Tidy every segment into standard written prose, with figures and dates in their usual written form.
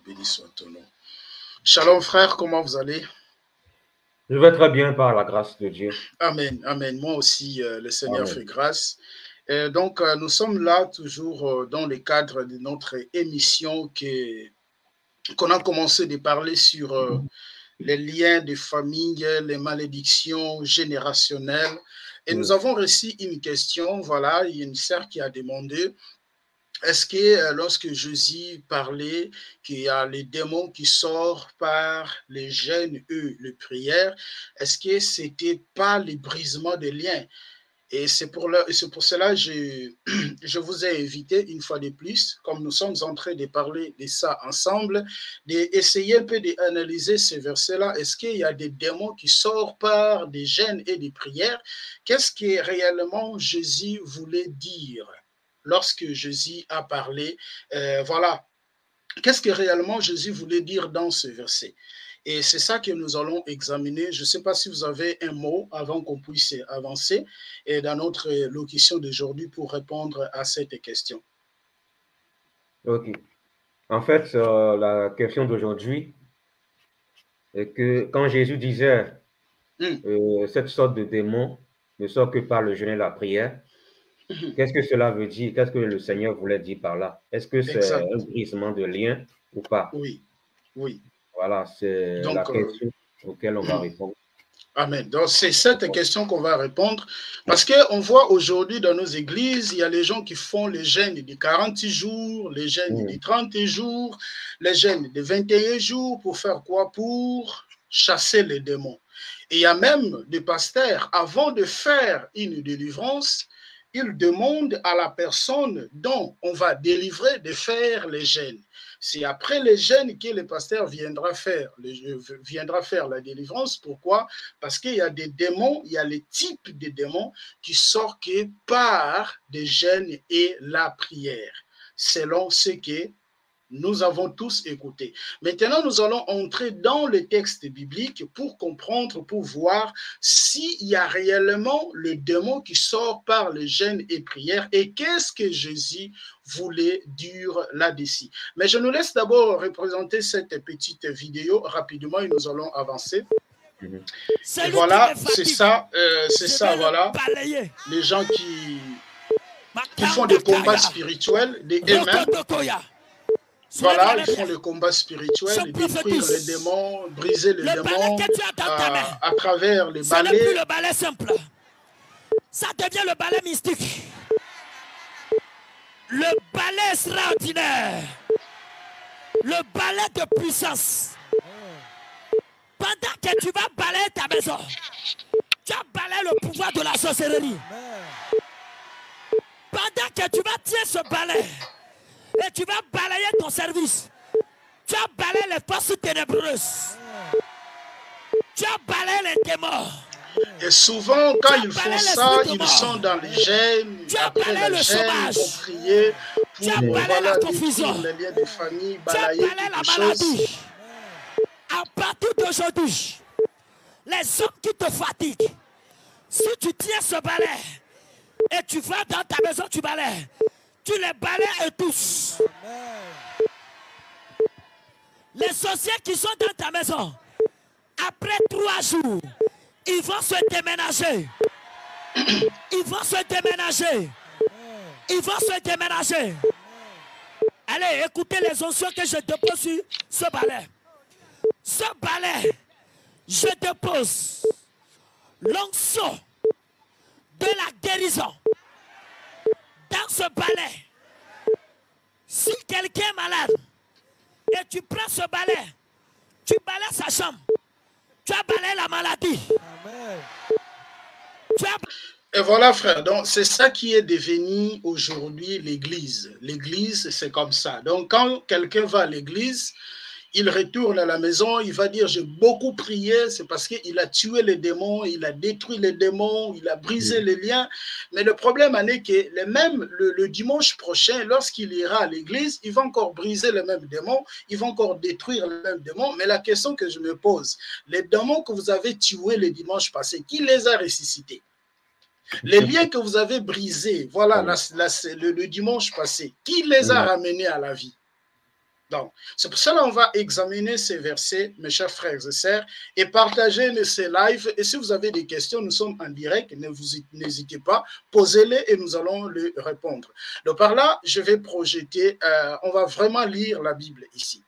Béni soit ton nom. Shalom frère, comment vous allez? Je vais très bien par la grâce de Dieu. Amen, amen. Moi aussi, le Seigneur Amen. fait grâce. Donc, nous sommes là toujours dans le cadre de notre émission qu'on a commencé de parler sur les liens de famille, les malédictions générationnelles. Et nous avons reçu une question, voilà, il y a une sœur qui a demandé, est-ce que lorsque Jésus parlait qu'il y a les démons qui sortent par les jeûnes, les prières, est-ce que c'était pas le brisement des liens? Et c'est pour cela que je vous ai invité une fois de plus, comme nous sommes en train de parler de ça ensemble, d'essayer un peu d'analyser ces versets-là. Est-ce qu'il y a des démons qui sortent par des jeûnes et des prières? Qu'est-ce que réellement Jésus voulait dire lorsque Jésus a parlé? Voilà. Qu'est-ce que réellement Jésus voulait dire dans ce verset? Et c'est ça que nous allons examiner. Je ne sais pas si vous avez un mot avant qu'on puisse avancer et dans notre locution d'aujourd'hui pour répondre à cette question. Ok. En fait, la question d'aujourd'hui est que quand Jésus disait cette sorte de démon ne sort que par le jeûne et la prière, qu'est-ce que cela veut dire? Qu'est-ce que le Seigneur voulait dire par là? Est-ce que c'est Exact. un brisement de lien ou pas? Oui, oui. Voilà, c'est la Donc, question auquel on va répondre. amen. Donc, c'est cette question qu'on va répondre parce qu'on voit aujourd'hui dans nos églises, il y a les gens qui font les jeûnes de 40 jours, les jeûnes de 30 jours, les jeûnes de 21 jours pour faire quoi? Pour chasser les démons. Et il y a même des pasteurs, avant de faire une délivrance, ils demandent à la personne dont on va délivrer de faire les jeûnes. C'est après les jeûnes que le pasteur viendra faire la délivrance. Pourquoi? Parce qu'il y a des démons, il y a les types de démons qui sortent par des jeûnes et la prière, selon ce que nous avons tous écouté. Maintenant, nous allons entrer dans le texte biblique pour comprendre, pour voir s'il y a réellement le démon qui sort par le jeûne et prière et qu'est-ce que Jésus voulait dire là-dessus. Mais je nous laisse d'abord représenter cette petite vidéo rapidement et nous allons avancer. Et voilà, c'est ça, voilà, les gens qui font des combats spirituels, des MM. Voilà, ils font le combat spirituel, détruire les démons, briser les démons à travers les balais. Ce n'est plus le balai simple. Ça devient le balai mystique. Le balai extraordinaire. Le balai de puissance. Pendant que tu vas balayer ta maison, tu vas balayer le pouvoir de la sorcellerie. Pendant que tu vas tirer ce balai, et tu vas balayer ton service. Tu vas balayer les forces ténébreuses. Tu vas balayer les démons. Et souvent, quand ils font ça, ils sont dans les gènes. Après la gêne, ils vont prier pour la confusion. Les liens de famille, balayer la maladie. À partir d'aujourd'hui, les hommes qui te fatiguent, si tu tiens ce balai et tu vas dans ta maison, tu balayes. Tu les balayes et tous. Les sorciers qui sont dans ta maison, après 3 jours, ils vont se déménager. Ils vont se déménager. Ils vont se déménager. Allez, écoutez les onctions que je dépose sur ce balai. Ce balai, je dépose l'onction de la guérison dans ce balai. Si quelqu'un est malade et tu prends ce balai, tu balayes sa chambre, tu as balayé la maladie. Amen. Et voilà, frère, donc c'est ça qui est devenu aujourd'hui l'église. L'église, c'est comme ça. Donc quand quelqu'un va à l'église, il retourne à la maison, il va dire j'ai beaucoup prié, c'est parce qu'il a tué les démons, il a détruit les démons, il a brisé les liens. Mais le problème est que même le dimanche prochain, lorsqu'il ira à l'église, il va encore briser les mêmes démons, il va encore détruire les mêmes démons. Mais la question que je me pose, les démons que vous avez tués le dimanche passé, qui les a ressuscités? Les liens que vous avez brisés, voilà, le dimanche passé, qui les a ramenés à la vie? Donc, c'est pour cela qu'on va examiner ces versets, mes chers frères et sœurs, et partager ces lives. Et si vous avez des questions, nous sommes en direct, n'hésitez pas, posez-les et nous allons les répondre. Donc, par là, je vais projeter, on va vraiment lire la Bible ici.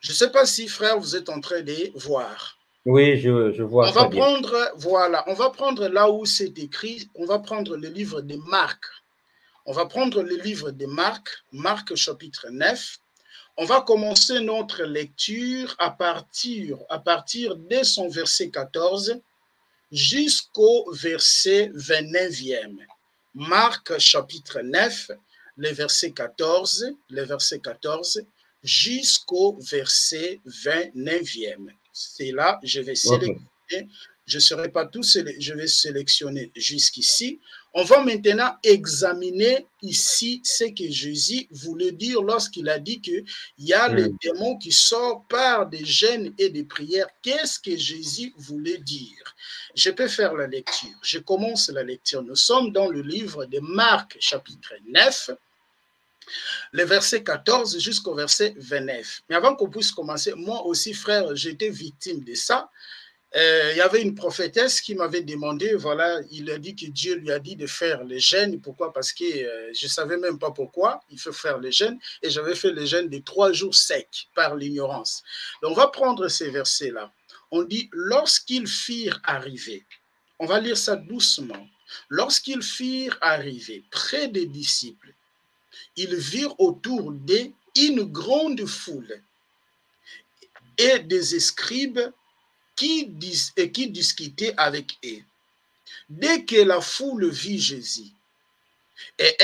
Je ne sais pas si, frère, vous êtes en train de voir. Oui, je vois. On va prendre, voilà, on va prendre là où c'est écrit, on va prendre le livre de Marc. On va prendre le livre de Marc, Marc chapitre 9. On va commencer notre lecture à partir de son verset 14 jusqu'au verset 29e. Marc chapitre 9, le verset 14 jusqu'au verset 29e. C'est là, je vais sélectionner, je ne serai pas tout, je vais sélectionner jusqu'ici. On va maintenant examiner ici ce que Jésus voulait dire lorsqu'il a dit qu'il y a les démons qui sortent par des jeûnes et des prières. Qu'est-ce que Jésus voulait dire? Je peux faire la lecture. Je commence la lecture. Nous sommes dans le livre de Marc, chapitre 9, le verset 14 jusqu'au verset 29. Mais avant qu'on puisse commencer, moi aussi, frère, j'étais victime de ça. Il y avait une prophétesse qui m'avait demandé, voilà, il a dit que Dieu lui a dit de faire les jeûnes. Pourquoi? Parce que je ne savais même pas pourquoi il faut faire les jeûnes. Et j'avais fait les jeûnes de 3 jours secs par l'ignorance. Donc, on va prendre ces versets-là. On dit, lorsqu'ils firent arriver, on va lire ça doucement. Lorsqu'ils firent arriver près des disciples, ils virent autour d'eux une grande foule et des scribes qui discutait avec eux. Dès que la foule vit Jésus, et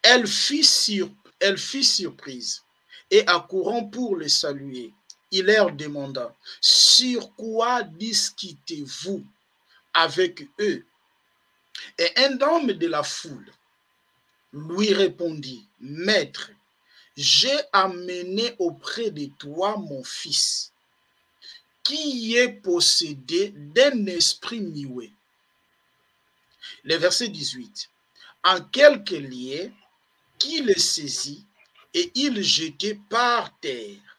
elle fut surprise, et accourant pour le saluer, il leur demanda, sur quoi discutez-vous avec eux? Et un homme de la foule lui répondit, Maître, j'ai amené auprès de toi mon fils, qui est possédé d'un esprit muet. Le verset 18. En quelques lieux, qui le saisit et il jeté par terre.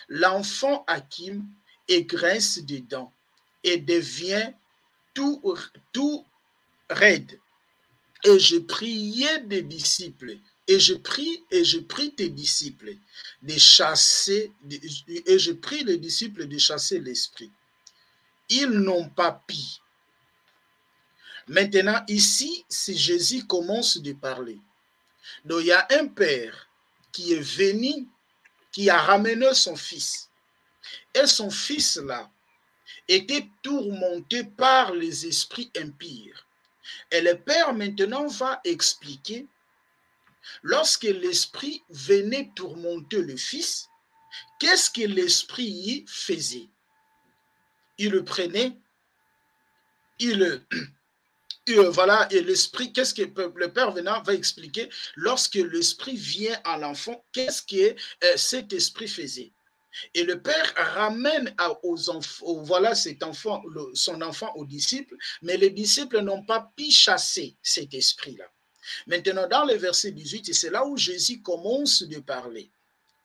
L'enfant Hakim égresse dedans et devient tout raide. Et je priais des disciples, et je prie tes disciples de chasser, et je prie les disciples de chasser l'esprit. Ils n'ont pas pu. Maintenant, ici, si Jésus commence de parler, donc il y a un père qui est venu, qui a ramené son fils. Et son fils-là était tourmenté par les esprits impurs. Et le père maintenant va expliquer, lorsque l'esprit venait tourmenter le fils, qu'est-ce que l'esprit y faisait? Il le prenait, voilà, et l'esprit, qu'est-ce que le père venant va expliquer, lorsque l'esprit vient à l'enfant, qu'est-ce que cet esprit faisait? Et le père ramène aux enfants, voilà cet enfant, son enfant aux disciples, mais les disciples n'ont pas pu chasser cet esprit-là. Maintenant, dans le verset 18, et c'est là où Jésus commence de parler.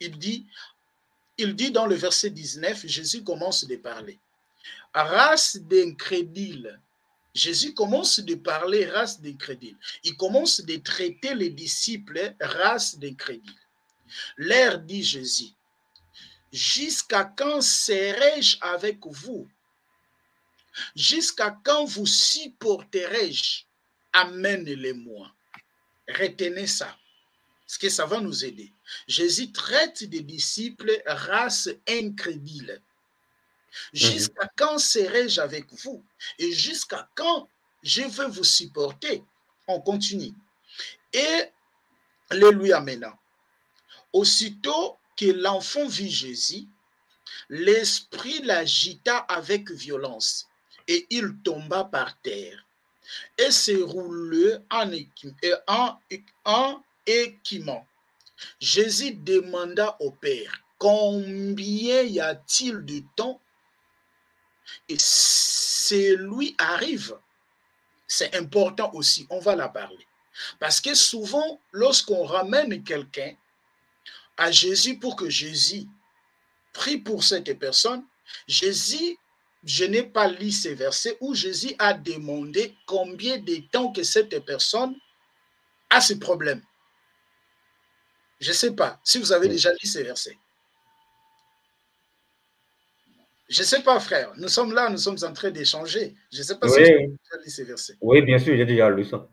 Il dit dans le verset 19, Jésus commence de parler. Race d'incrédules. Jésus commence de parler race d'incrédules. Il commence de traiter les disciples race d'incrédules. Leur dit Jésus, jusqu'à quand serai-je avec vous? Jusqu'à quand vous supporterai-je? Amène-les-moi. Retenez ça, parce que ça va nous aider. Jésus traite des disciples race incrédule. Jusqu'à quand serai-je avec vous? Et jusqu'à quand je vais vous supporter? On continue. Et Alléluia maintenant. Aussitôt que l'enfant vit Jésus, l'esprit l'agita avec violence et il tomba par terre et se roula en équimant. Jésus demanda au Père, combien y a-t-il de temps? Et celui arrive. C'est important aussi, on va la parler. Parce que souvent, lorsqu'on ramène quelqu'un, à Jésus pour que Jésus prie pour cette personne. Jésus, je n'ai pas lu ces versets où Jésus a demandé combien de temps que cette personne a ce problème. Je ne sais pas si vous avez déjà lu ces versets. Je ne sais pas, frère. Nous sommes là, nous sommes en train d'échanger. Je ne sais pas si vous avez déjà lu ces versets. Oui, bien sûr, j'ai déjà lu ça.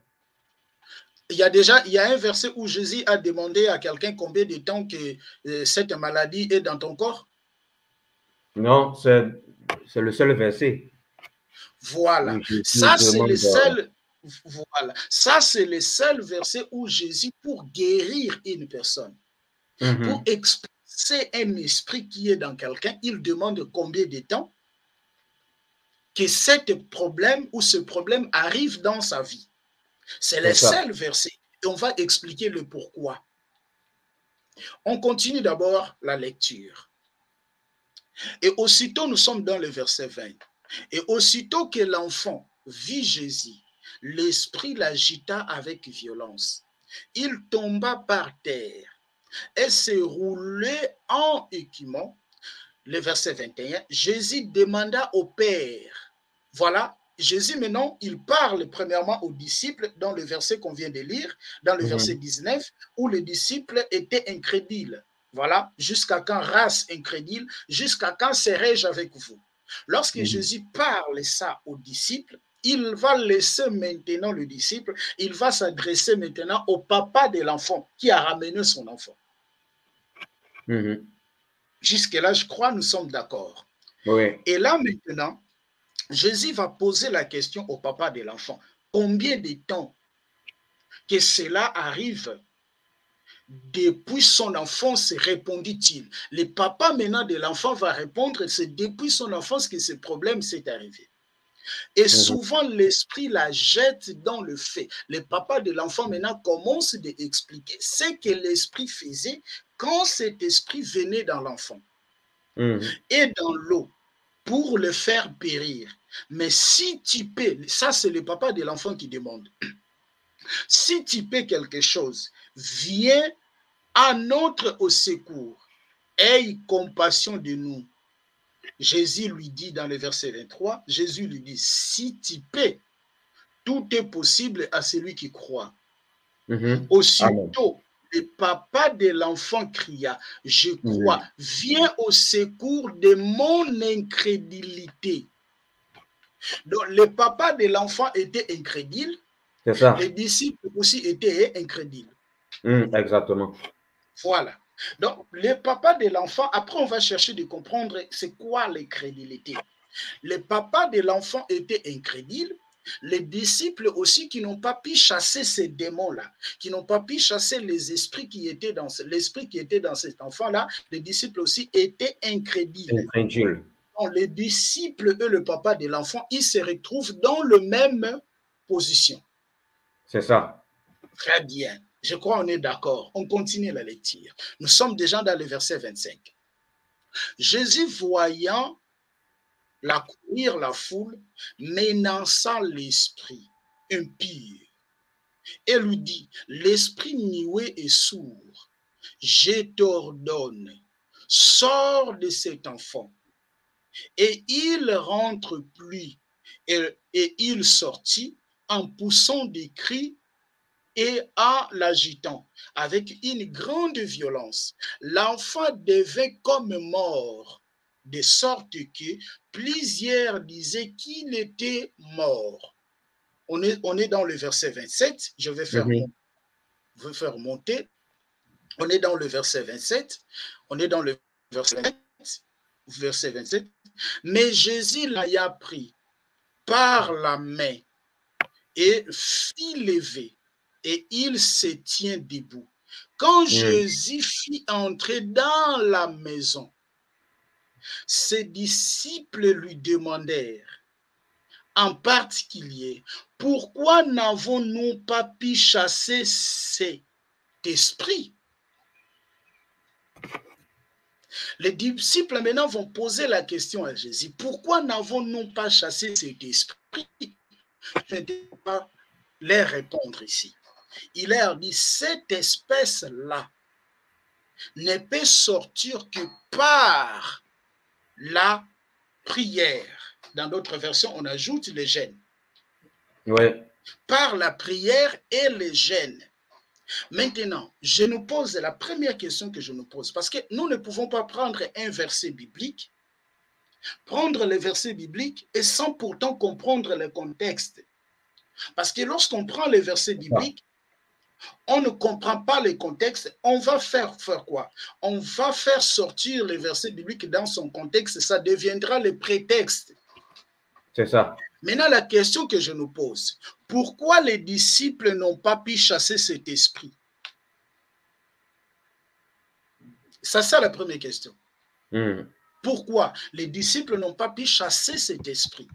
Il y a un verset où Jésus a demandé à quelqu'un combien de temps que cette maladie est dans ton corps. Non, c'est le seul verset. Voilà. Ça, c'est le seul. Voilà. Ça, c'est le seul verset où Jésus, pour guérir une personne, pour expulser un esprit qui est dans quelqu'un, il demande combien de temps que ce problème arrive dans sa vie. C'est le seul verset. Et on va expliquer le pourquoi. On continue d'abord la lecture. Et aussitôt, nous sommes dans le verset 20. Et aussitôt que l'enfant vit Jésus, l'esprit l'agita avec violence. Il tomba par terre et se roulait en écumant. Le verset 21, Jésus demanda au Père. Voilà, Jésus maintenant, il parle premièrement aux disciples dans le verset qu'on vient de lire, dans le verset 19, où les disciples étaient incrédules. Voilà, jusqu'à quand race incrédule, jusqu'à quand serai-je avec vous? Lorsque Jésus parle ça aux disciples, il va laisser maintenant le disciple, il va s'adresser maintenant au papa de l'enfant qui a ramené son enfant. Jusque-là, je crois, nous sommes d'accord. Oui. Et là, maintenant, Jésus va poser la question au papa de l'enfant. Combien de temps que cela arrive depuis son enfance, répondit-il. Le papa maintenant de l'enfant va répondre, c'est depuis son enfance que ce problème s'est arrivé. Et souvent, l'esprit la jette dans le fait. Le papa de l'enfant maintenant commence à expliquer ce que l'esprit faisait quand cet esprit venait dans l'enfant et dans l'eau pour le faire périr. Mais si tu peux, ça c'est le papa de l'enfant qui demande, si tu peux quelque chose, viens à notre au secours, aie compassion de nous. Jésus lui dit dans le verset 23, Jésus lui dit, si tu peux, tout est possible à celui qui croit. Aussitôt, le papa de l'enfant cria, je crois, viens au secours de mon incrédulité. Donc, le papa de l'enfant était incrédule, les disciples aussi étaient incrédules. Exactement. Voilà. Donc, le papa de l'enfant, après on va chercher de comprendre c'est quoi l'incrédulité. Le papa de l'enfant était incrédule, les disciples aussi qui n'ont pas pu chasser ces démons-là, qui n'ont pas pu chasser les esprits qui étaient dans l'esprit qui était dans cet enfant-là, les disciples aussi étaient incrédules. Donc, les disciples et le papa de l'enfant, ils se retrouvent dans la même position. C'est ça. Très bien. Je crois qu'on est d'accord. On continue la lecture. Nous sommes déjà dans le verset 25. Jésus, voyant courir la foule, menaçant l'esprit impur, et lui dit, l'esprit muet et sourd, je t'ordonne, sors de cet enfant. Et il rentre plus, et il sortit en poussant des cris et en l'agitant avec une grande violence. L'enfant devint comme mort, de sorte que plusieurs disaient qu'il était mort. On est dans le verset 27, je vais faire monter. On est dans le verset 27, on est dans le verset 27. Mais Jésus l'aya pris par la main et fit lever, et il se tient debout. Quand Jésus fit entrer dans la maison, ses disciples lui demandèrent en particulier, pourquoi n'avons-nous pas pu chasser cet esprit? Les disciples maintenant vont poser la question à Jésus, pourquoi n'avons-nous pas chassé cet esprit? Je ne vais pas leur répondre ici. Il leur dit, cette espèce-là ne peut sortir que par la prière. Dans d'autres versions, on ajoute le jeûne. Oui. Par la prière et le jeûne. Maintenant, je nous pose la première question que je nous pose, parce que nous ne pouvons pas prendre un verset biblique, prendre le verset biblique et sans pourtant comprendre le contexte. Parce que lorsqu'on prend les versets bibliques, on ne comprend pas le contexte, on va faire quoi? On va faire sortir les versets bibliques dans son contexte, ça deviendra le prétexte. C'est ça. Maintenant, la question que je nous pose, pourquoi les disciples n'ont pas pu chasser cet esprit? C'est ça la première question. Pourquoi les disciples n'ont pas pu chasser cet esprit?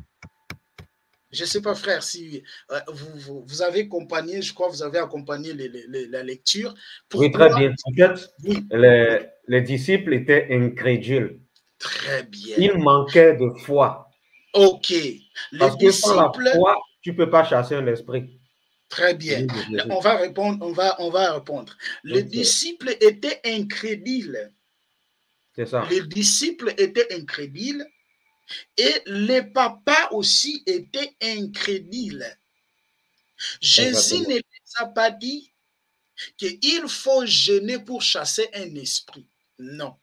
Je ne sais pas, frère, si vous avez accompagné, je crois que vous avez accompagné la lecture. Pourquoi? Oui, très bien. En fait, oui. Les disciples étaient incrédules. Très bien. Ils manquaient de foi. OK. Parce que sans la foi, tu ne peux pas chasser un esprit. Très bien. On va répondre. On va répondre. Les disciples étaient incrédules. C'est ça. Les disciples étaient incrédules et les papas aussi étaient incrédules. Jésus ne les a pas dit qu'il faut jeûner pour chasser un esprit. Non.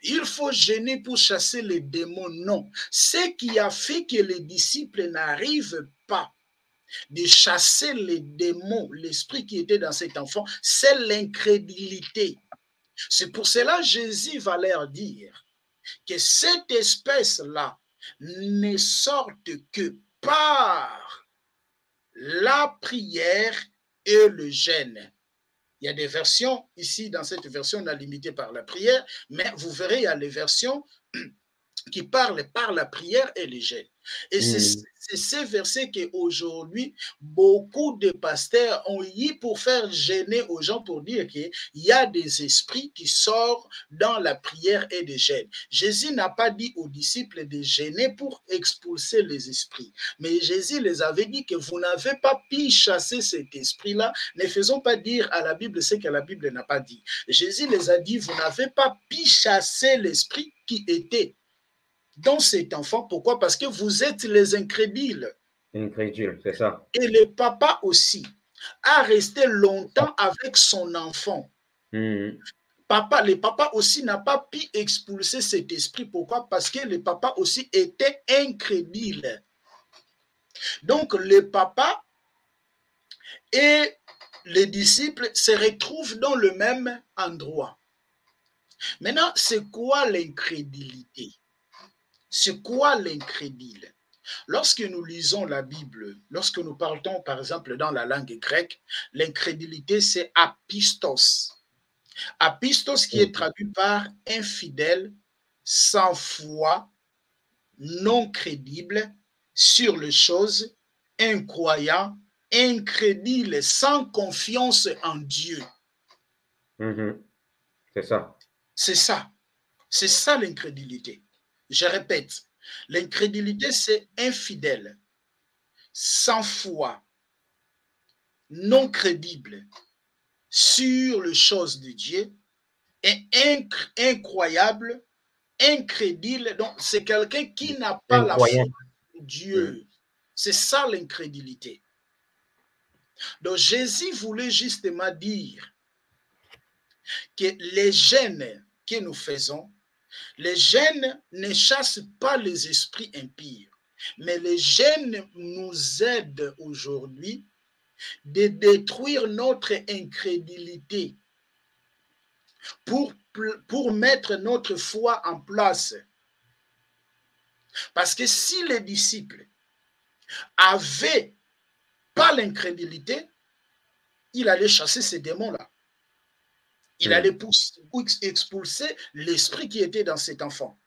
Il faut jeûner pour chasser les démons. Non. Ce qui a fait que les disciples n'arrivent pas de chasser les démons, l'esprit qui était dans cet enfant, c'est l'incrédulité. C'est pour cela que Jésus va leur dire que cette espèce-là ne sorte que par la prière et le jeûne. Il y a des versions, ici dans cette version, on a limité par la prière, mais vous verrez, il y a les versions qui parlent par la prière et le jeûne. Et c'est ces versets qu'aujourd'hui, beaucoup de pasteurs ont eu pour faire gêner aux gens, pour dire qu'il y a des esprits qui sortent dans la prière et le jeûne. Jésus n'a pas dit aux disciples de gêner pour expulser les esprits. Mais Jésus les avait dit que vous n'avez pas pu chasser cet esprit-là. Ne faisons pas dire à la Bible ce que la Bible n'a pas dit. Jésus les a dit, vous n'avez pas pu chasser l'esprit qui était dans cet enfant. Pourquoi? Parce que vous êtes les incrédules. Incrédules, c'est ça. Et le papa aussi a resté longtemps avec son enfant. Le papa aussi n'a pas pu expulser cet esprit. Pourquoi? Parce que le papa aussi était incrédule. Donc le papa et les disciples se retrouvent dans le même endroit. Maintenant, c'est quoi l'incrédulité? C'est quoi l'incrédule? Lorsque nous lisons la Bible, lorsque nous parlons par exemple dans la langue grecque, l'incrédulité c'est apistos. Apistos qui est traduit par infidèle, sans foi, non crédible, sur les choses, incroyant, incrédule, sans confiance en Dieu. C'est ça. C'est ça. C'est ça l'incrédulité. Je répète, l'incrédulité, c'est infidèle, sans foi, non crédible sur les choses de Dieu et incroyable, incrédule. Donc, c'est quelqu'un qui n'a pas la foi en Dieu. C'est ça l'incrédulité. Donc, Jésus voulait justement dire que les jeûnes que nous faisons, les jeûnes ne chassent pas les esprits impurs, mais les jeûnes nous aident aujourd'hui de détruire notre incrédulité pour mettre notre foi en place. Parce que si les disciples avaient pas l'incrédulité, il allait chasser ces démons-là. Il allait expulser l'esprit qui était dans cet enfant.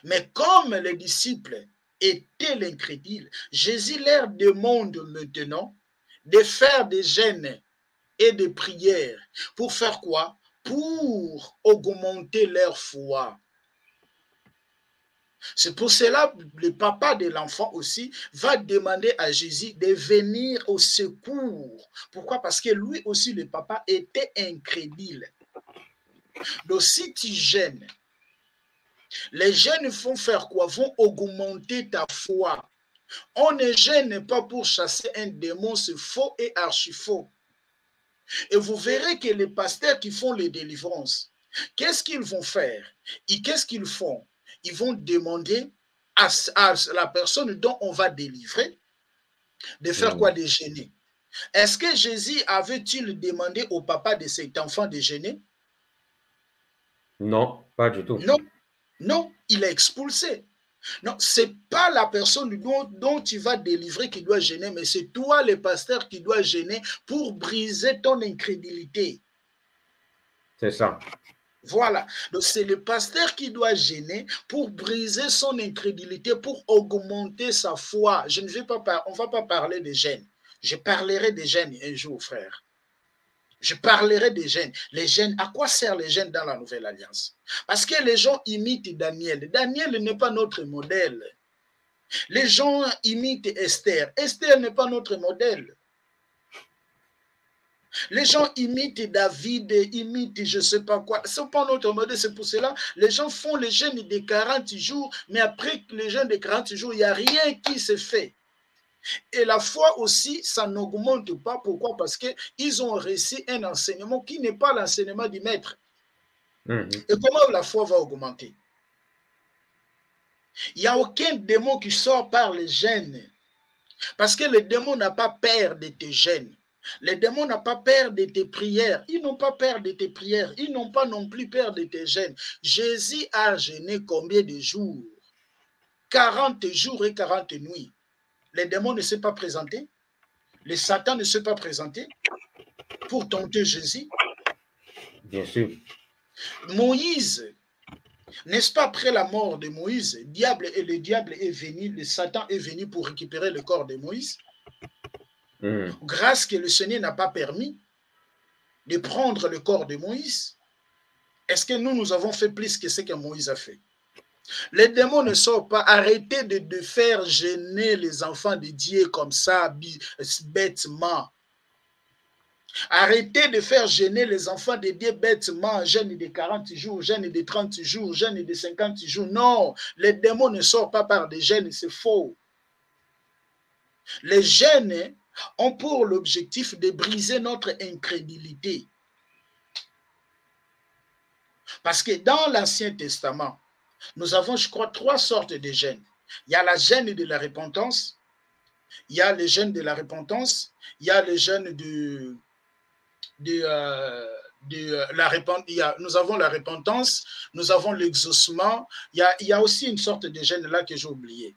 Mais comme les disciples étaient l'incrédule, Jésus leur demande maintenant de faire des jeûnes et des prières. Pour faire quoi? Pour augmenter leur foi. C'est pour cela que le papa de l'enfant aussi va demander à Jésus de venir au secours. Pourquoi? Parce que lui aussi, le papa, était incrédule. Donc, si tu gênes, les gènes vont faire quoi? Vont augmenter ta foi. On ne gêne pas pour chasser un démon, c'est faux et archi faux. Et vous verrez que les pasteurs qui font les délivrances, qu'est-ce qu'ils vont faire? Qu'est-ce qu'ils font? Ils vont demander à la personne dont on va délivrer de faire quoi? De gêner. Est-ce que Jésus avait-il demandé au papa de cet enfant de gêner? Non, pas du tout. Non, non, il a expulsé. Non, ce n'est pas la personne dont tu vas délivrer qui doit gêner, mais c'est toi, le pasteur, qui doit gêner pour briser ton incrédulité. C'est ça. Voilà. Donc, c'est le pasteur qui doit gêner pour briser son incrédulité, pour augmenter sa foi. On ne va pas parler de gêne. Je parlerai des gènes un jour, frère. Je parlerai des gènes. Les gènes, à quoi servent les gènes dans la Nouvelle Alliance? Parce que les gens imitent Daniel. Daniel n'est pas notre modèle. Les gens imitent Esther. Esther n'est pas notre modèle. Les gens imitent David, imitent je ne sais pas quoi. Ce n'est pas notre modèle, c'est pour cela. Les gens font les jeûnes de 40 jours, mais après les jeûnes de 40 jours, il n'y a rien qui se fait. Et la foi aussi, ça n'augmente pas. Pourquoi? Parce qu'ils ont reçu un enseignement qui n'est pas l'enseignement du maître. Et comment la foi va augmenter? Il n'y a aucun démon qui sort par les gènes. Parce que le démon n'a pas peur de tes gènes. Les démons n'ont pas peur de tes prières. Ils n'ont pas peur de tes prières. Ils n'ont pas non plus peur de tes gènes. Jésus a jeûné combien de jours? 40 jours et 40 nuits. Les démons ne s'est pas présenté. Le Satan ne s'est pas présenté pour tenter Jésus. Bien sûr. Moïse, n'est-ce pas après la mort de Moïse, le diable est venu, le Satan est venu pour récupérer le corps de Moïse. Grâce que le Seigneur n'a pas permis de prendre le corps de Moïse. Est-ce que nous avons fait plus que ce que Moïse a fait? Les démons ne sont pas. Arrêtez de faire gêner les enfants de Dieu comme ça, bêtement. Arrêtez de faire gêner les enfants de Dieu bêtement, jeûne de 40 jours, jeûne de 30 jours, jeûne de 50 jours. Non, les démons ne sortent pas par des jeûnes, c'est faux. Les jeûnes ont pour l'objectif de briser notre incrédulité. Parce que dans l'Ancien Testament, nous avons, je crois, 3 sortes de jeûnes. Il y a la jeûne de la repentance, il y a le jeûne de la repentance, il y a le jeûne nous avons la repentance, nous avons l'exaucement, il y a aussi une sorte de jeûne là que j'ai oublié.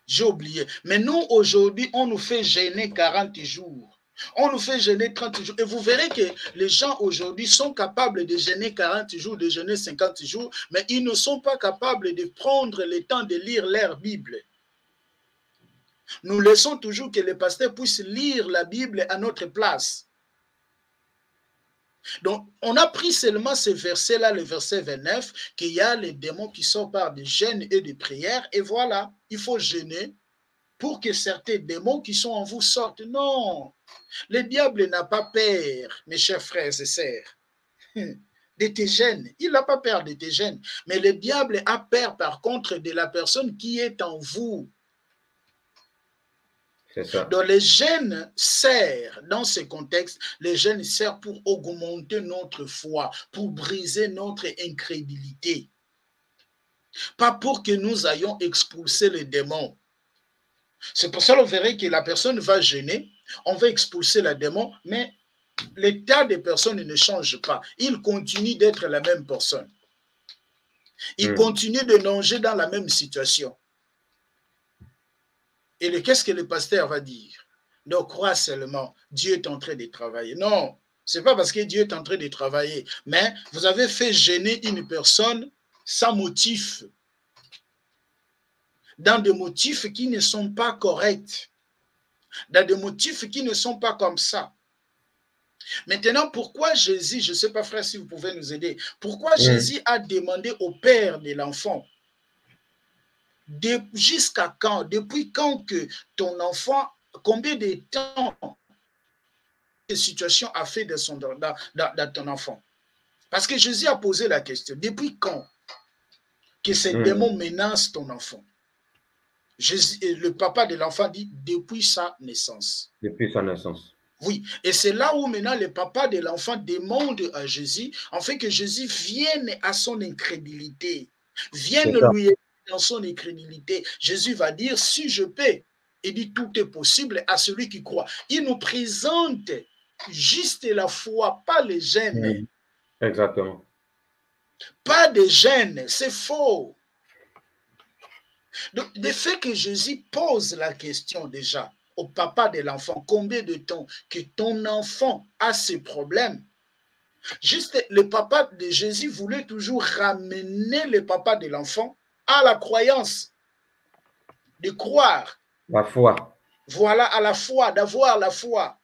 J'ai oublié. Mais nous, aujourd'hui, on nous fait jeûner 40 jours. On nous fait jeûner 30 jours. Et vous verrez que les gens aujourd'hui sont capables de jeûner 40 jours, de jeûner 50 jours, mais ils ne sont pas capables de prendre le temps de lire leur Bible. Nous laissons toujours que les pasteurs puissent lire la Bible à notre place. Donc, on a pris seulement ce verset-là, le verset 29, qu'il y a les démons qui sortent par des jeûnes et des prières, et voilà, il faut jeûner pour que certains démons qui sont en vous sortent. Non, le diable n'a pas peur, mes chers frères et sœurs, de tes gènes. Il n'a pas peur de tes gènes, mais le diable a peur par contre de la personne qui est en vous. Donc les gènes servent, dans ce contexte, les gènes servent pour augmenter notre foi, pour briser notre incrédulité. Pas pour que nous ayons expulsé les démons. C'est pour ça qu'on verrait que la personne va jeûner, on va expulser le démon, mais l'état des personnes ne change pas. Il continue d'être la même personne. Il continue de nager dans la même situation. Et qu'est-ce que le pasteur va dire? Donc, crois seulement, Dieu est en train de travailler. Non, ce n'est pas parce que Dieu est en train de travailler, mais vous avez fait gêner une personne sans motif, dans des motifs qui ne sont pas corrects, dans des motifs qui ne sont pas comme ça. Maintenant, pourquoi Jésus, je ne sais pas frère si vous pouvez nous aider, pourquoi Jésus a demandé au père de l'enfant, jusqu'à quand, depuis quand que ton enfant, combien de temps cette situation a fait dans ton enfant? Parce que Jésus a posé la question, depuis quand que ces démons menacent ton enfant? Jésus, le papa de l'enfant dit, depuis sa naissance. Depuis sa naissance. Oui, et c'est là où maintenant le papa de l'enfant demande à Jésus, en fait que Jésus vienne à son incrédulité, vienne lui aider dans son incrédulité. Jésus va dire, si je peux, il dit, tout est possible à celui qui croit. Il nous présente juste la foi, pas les gènes. Exactement. Pas de gènes, c'est faux. Donc, le fait que Jésus pose la question déjà au papa de l'enfant, combien de temps que ton enfant a ces problèmes, juste le papa de Jésus voulait toujours ramener le papa de l'enfant à la croyance, de croire. La foi. Voilà, à la foi, d'avoir la foi.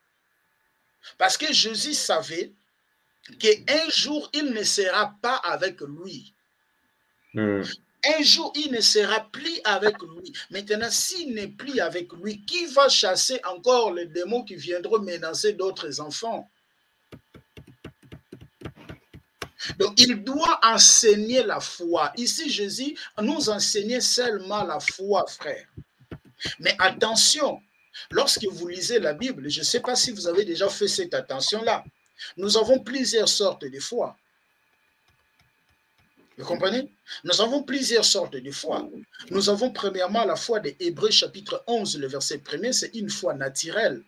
Parce que Jésus savait qu'un jour, il ne sera pas avec lui. Un jour, il ne sera plus avec lui. Maintenant, s'il n'est plus avec lui, qui va chasser encore les démons qui viendront menacer d'autres enfants? Donc, il doit enseigner la foi. Ici, Jésus nous enseignait seulement la foi, frère. Mais attention, lorsque vous lisez la Bible, je ne sais pas si vous avez déjà fait cette attention-là, nous avons plusieurs sortes de foi. Vous comprenez? Nous avons plusieurs sortes de foi. Nous avons premièrement la foi des Hébreux chapitre 11, le verset 1er, c'est une foi naturelle.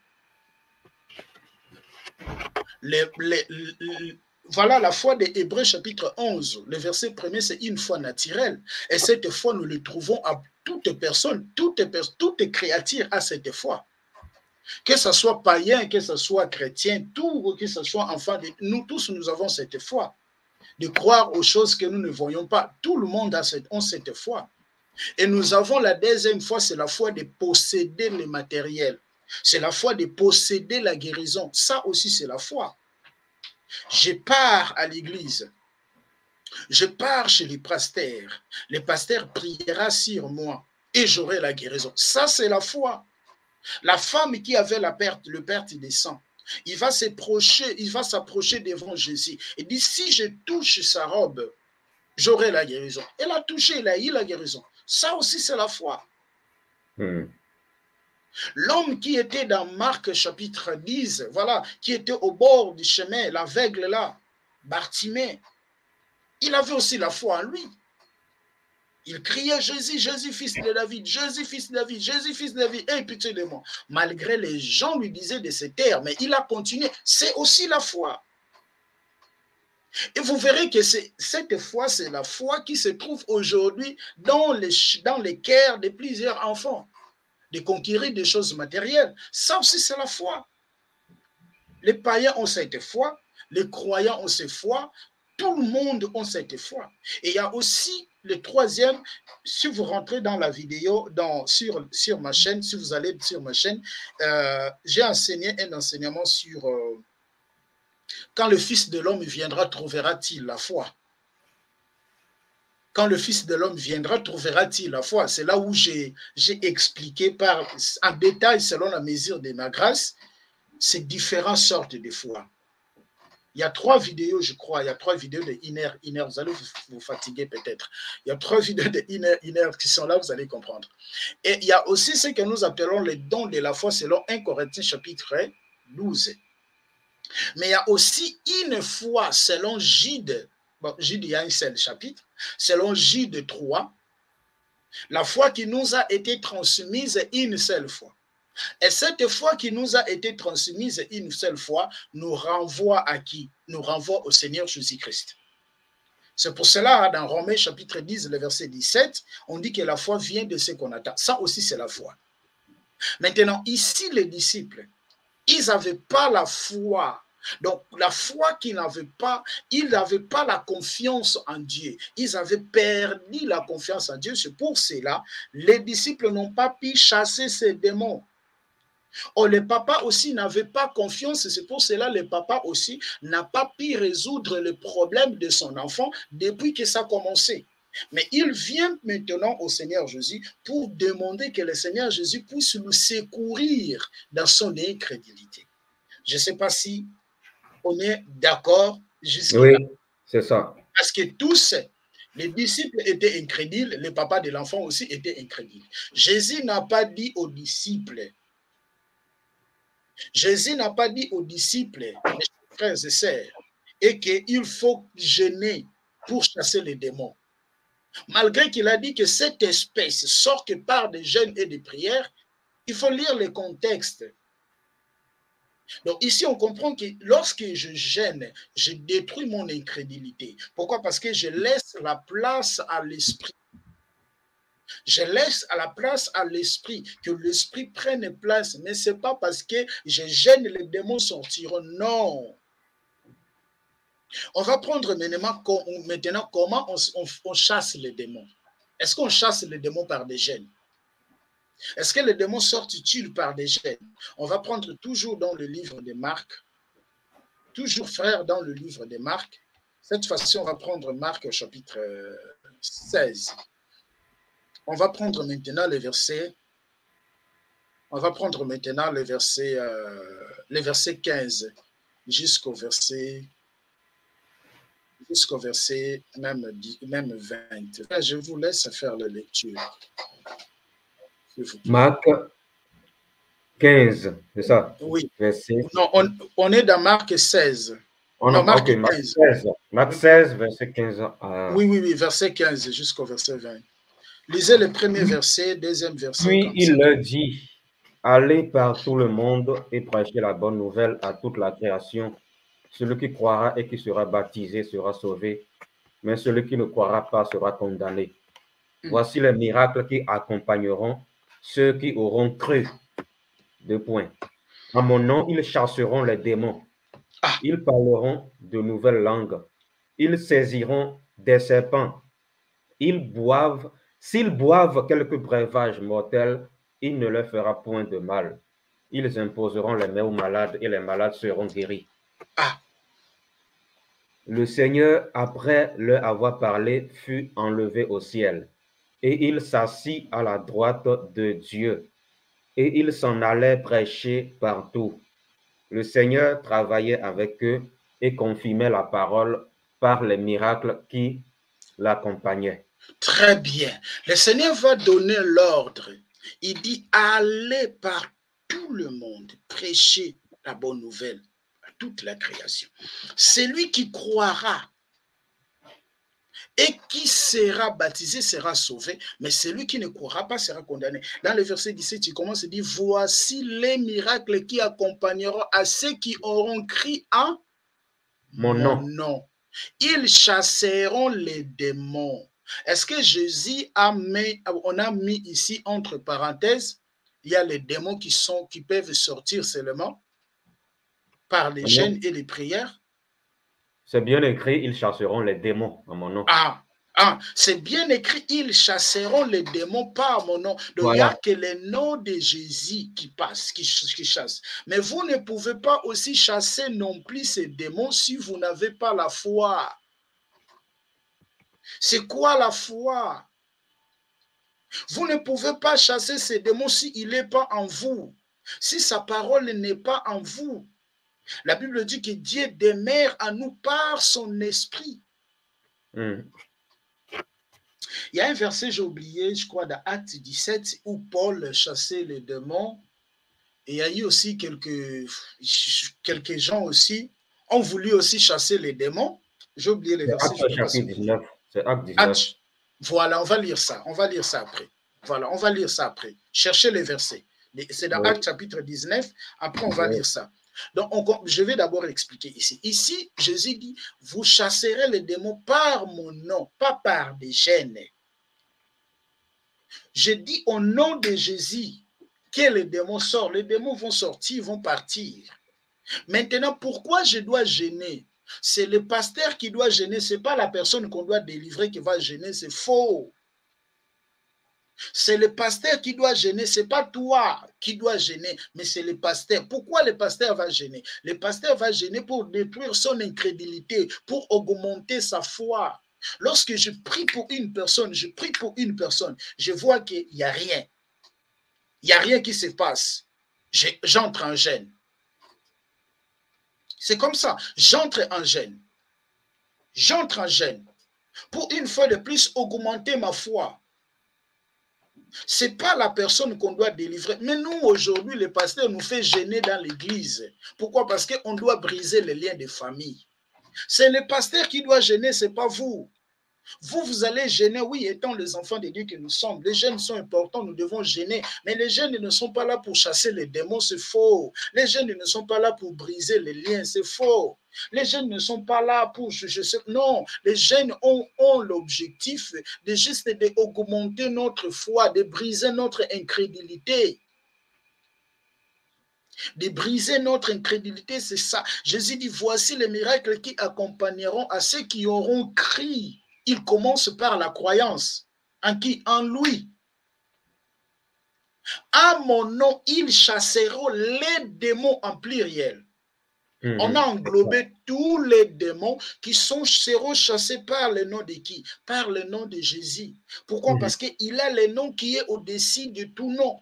Voilà la foi des Hébreux chapitre 11, le verset 1er, c'est une foi naturelle. Et cette foi, nous le trouvons à toute personne, toute créature a cette foi. Que ce soit païen, que ce soit chrétien, tout, que ce soit enfant, nous tous, nous avons cette foi. De croire aux choses que nous ne voyons pas. Tout le monde a cette foi. Et nous avons la deuxième foi, c'est la foi de posséder le matériel. C'est la foi de posséder la guérison. Ça aussi, c'est la foi. Je pars à l'église. Je pars chez les pasteurs. Le pasteur priera sur moi et j'aurai la guérison. Ça, c'est la foi. La femme qui avait le perte des sangs, il va s'approcher devant Jésus et dit, si je touche sa robe, j'aurai la guérison. Elle a touché, elle a eu la guérison. Ça aussi, c'est la foi. L'homme qui était dans Marc chapitre 10, voilà, qui était au bord du chemin, l'aveugle là, Bartimée, il avait aussi la foi en lui. Il criait Jésus, Jésus, fils de David, Jésus, fils de David, Jésus, fils de David, aie pitié de moi. Malgré les gens lui disaient de se taire, mais il a continué. C'est aussi la foi. Et vous verrez que cette foi, c'est la foi qui se trouve aujourd'hui dans les cœurs de plusieurs enfants, de conquérir des choses matérielles. Ça aussi, c'est la foi. Les païens ont cette foi, les croyants ont cette foi, tout le monde a cette foi. Et il y a aussi le troisième, si vous rentrez dans la vidéo, sur ma chaîne, si vous allez sur ma chaîne, j'ai enseigné un enseignement sur quand le Fils de l'homme viendra, trouvera-t-il la foi? Quand le Fils de l'homme viendra, trouvera-t-il la foi? C'est là où j'ai expliqué en détail, selon la mesure de ma grâce, ces différentes sortes de foi. Il y a 3 vidéos, je crois. Il y a 3 vidéos de Inner. Vous allez vous fatiguer peut-être. Il y a 3 vidéos de Inner qui sont là, vous allez comprendre. Et il y a aussi ce que nous appelons les dons de la foi selon 1 Corinthiens chapitre 12. Mais il y a aussi une foi selon Jude. Bon, Jude, il y a un seul chapitre. Selon Jude 3, la foi qui nous a été transmise une seule fois. Et cette foi qui nous a été transmise une seule fois nous renvoie à qui? Nous renvoie au Seigneur Jésus-Christ. C'est pour cela, dans Romains chapitre 10, le verset 17, on dit que la foi vient de ce qu'on attend. Ça aussi, c'est la foi. Maintenant, ici, les disciples, ils n'avaient pas la foi. Donc, la foi qu'ils n'avaient pas, ils n'avaient pas la confiance en Dieu. Ils avaient perdu la confiance en Dieu. C'est pour cela, les disciples n'ont pas pu chasser ces démons. Oh, le papa aussi n'avait pas confiance, c'est pour cela le papa aussi n'a pas pu résoudre le problème de son enfant depuis que ça a commencé. Mais il vient maintenant au Seigneur Jésus pour demander que le Seigneur Jésus puisse nous secourir dans son incrédulité. Je ne sais pas si on est d'accord jusqu'à là. Oui, c'est ça. Parce que tous, les disciples étaient incrédules, les papas de l'enfant aussi étaient incrédules. Jésus n'a pas dit aux disciples, mes frères et sœurs, et qu'il faut jeûner pour chasser les démons. Malgré qu'il a dit que cette espèce sort que par des jeûnes et des prières, il faut lire le contexte. Donc ici, on comprend que lorsque je gêne, je détruis mon incrédulité. Pourquoi? Parce que je laisse la place à l'esprit. Je laisse à la place à l'esprit, que l'esprit prenne place. Mais ce n'est pas parce que je gêne, les démons sortiront. Non. On va prendre maintenant comment on chasse les démons. Est-ce qu'on chasse les démons par des gènes? Est-ce que les démons sortent-ils par des gènes? On va prendre toujours dans le livre de Marc. Toujours, frère, dans le livre de Marc. Cette fois-ci, on va prendre Marc au chapitre 16. On va prendre maintenant les versets. On va prendre maintenant les versets 15 jusqu'au verset même 20. Je vous laisse faire la lecture. Marc 15, c'est ça? Oui. Verset... Non, on est dans Marc 16. Non, Marc 15. Marc 16, verset 15. Oui, verset 15 jusqu'au verset 20. Lisez le premier verset, deuxième verset. Puis il leur dit, allez par tout le monde et prêchez la bonne nouvelle à toute la création. Celui qui croira et qui sera baptisé sera sauvé, mais celui qui ne croira pas sera condamné. Voici les miracles qui accompagneront ceux qui auront cru. 2 points. En mon nom, ils chasseront les démons. Ils parleront de nouvelles langues. Ils saisiront des serpents. S'ils boivent quelques breuvages mortels, il ne leur fera point de mal. Ils imposeront les mains aux malades et les malades seront guéris. Le Seigneur, après leur avoir parlé, fut enlevé au ciel, et il s'assit à la droite de Dieu, et il s'en allait prêcher partout. Le Seigneur travaillait avec eux et confirmait la parole par les miracles qui l'accompagnaient. Très bien. Le Seigneur va donner l'ordre. Il dit, allez par tout le monde, prêcher la bonne nouvelle à toute la création. Celui qui croira et qui sera baptisé sera sauvé, mais celui qui ne croira pas sera condamné. Dans le verset 17, il commence à dire, voici les miracles qui accompagneront à ceux qui auront cru en mon nom. Ils chasseront les démons. Est-ce que Jésus on a mis ici entre parenthèses, il y a les démons qui peuvent sortir seulement par les jeûnes et les prières? C'est bien écrit, ils chasseront les démons en mon nom. C'est bien écrit, ils chasseront les démons par mon nom. Donc, il n'y a que le nom de Jésus qui passe, qui chasse. Mais vous ne pouvez pas aussi chasser non plus ces démons si vous n'avez pas la foi. C'est quoi la foi? Vous ne pouvez pas chasser ces démons s'il n'est pas en vous, si sa parole n'est pas en vous. La Bible dit que Dieu demeure en nous par son esprit. Il y a un verset, j'ai oublié, je crois, dans Acte 17, où Paul chassait les démons. Et il y a eu aussi quelques gens aussi ont voulu aussi chasser les démons. J'ai oublié les versets. C'est Acte 19. Voilà, on va lire ça. On va lire ça après. Voilà, on va lire ça après. Cherchez les versets. C'est dans Acte chapitre 19. Après, on va lire ça. Donc, je vais d'abord expliquer ici. Ici, Jésus dit, vous chasserez les démons par mon nom, pas par des gènes. Je dis au nom de Jésus que les démons sortent. Les démons vont sortir, ils vont partir. Maintenant, pourquoi je dois gêner? C'est le pasteur qui doit gêner, ce n'est pas la personne qu'on doit délivrer qui va gêner, c'est faux. C'est le pasteur qui doit gêner, ce n'est pas toi qui dois gêner, mais c'est le pasteur. Pourquoi le pasteur va gêner? Le pasteur va gêner pour détruire son incrédulité, pour augmenter sa foi. Lorsque je prie pour une personne, je vois qu'il n'y a rien. Il n'y a rien qui se passe. J'entre en gêne. C'est comme ça. J'entre en jeûne. J'entre en jeûne pour une fois de plus augmenter ma foi. Ce n'est pas la personne qu'on doit délivrer. Mais nous, aujourd'hui, le pasteur nous fait gêner dans l'église. Pourquoi? Parce qu'on doit briser les liens de famille. C'est le pasteur qui doit gêner, ce n'est pas vous. Vous allez gêner, oui, étant les enfants de Dieu que nous sommes. Les jeunes sont importants, nous devons gêner. Mais les jeunes ne sont pas là pour chasser les démons, c'est faux. Les jeunes ne sont pas là pour briser les liens, c'est faux. Les jeunes ne sont pas là pour... non, les jeunes ont l'objectif de juste d'augmenter notre foi, de briser notre incrédulité. De briser notre incrédulité, c'est ça. Jésus dit, voici les miracles qui accompagneront à ceux qui auront cru. Il commence par la croyance. En qui? En lui. À mon nom, ils chasseront les démons en pluriel. On a englobé tous les démons qui seront chassés par le nom de qui? Par le nom de Jésus. Pourquoi? Parce qu'il a le nom qui est au-dessus de tout nom.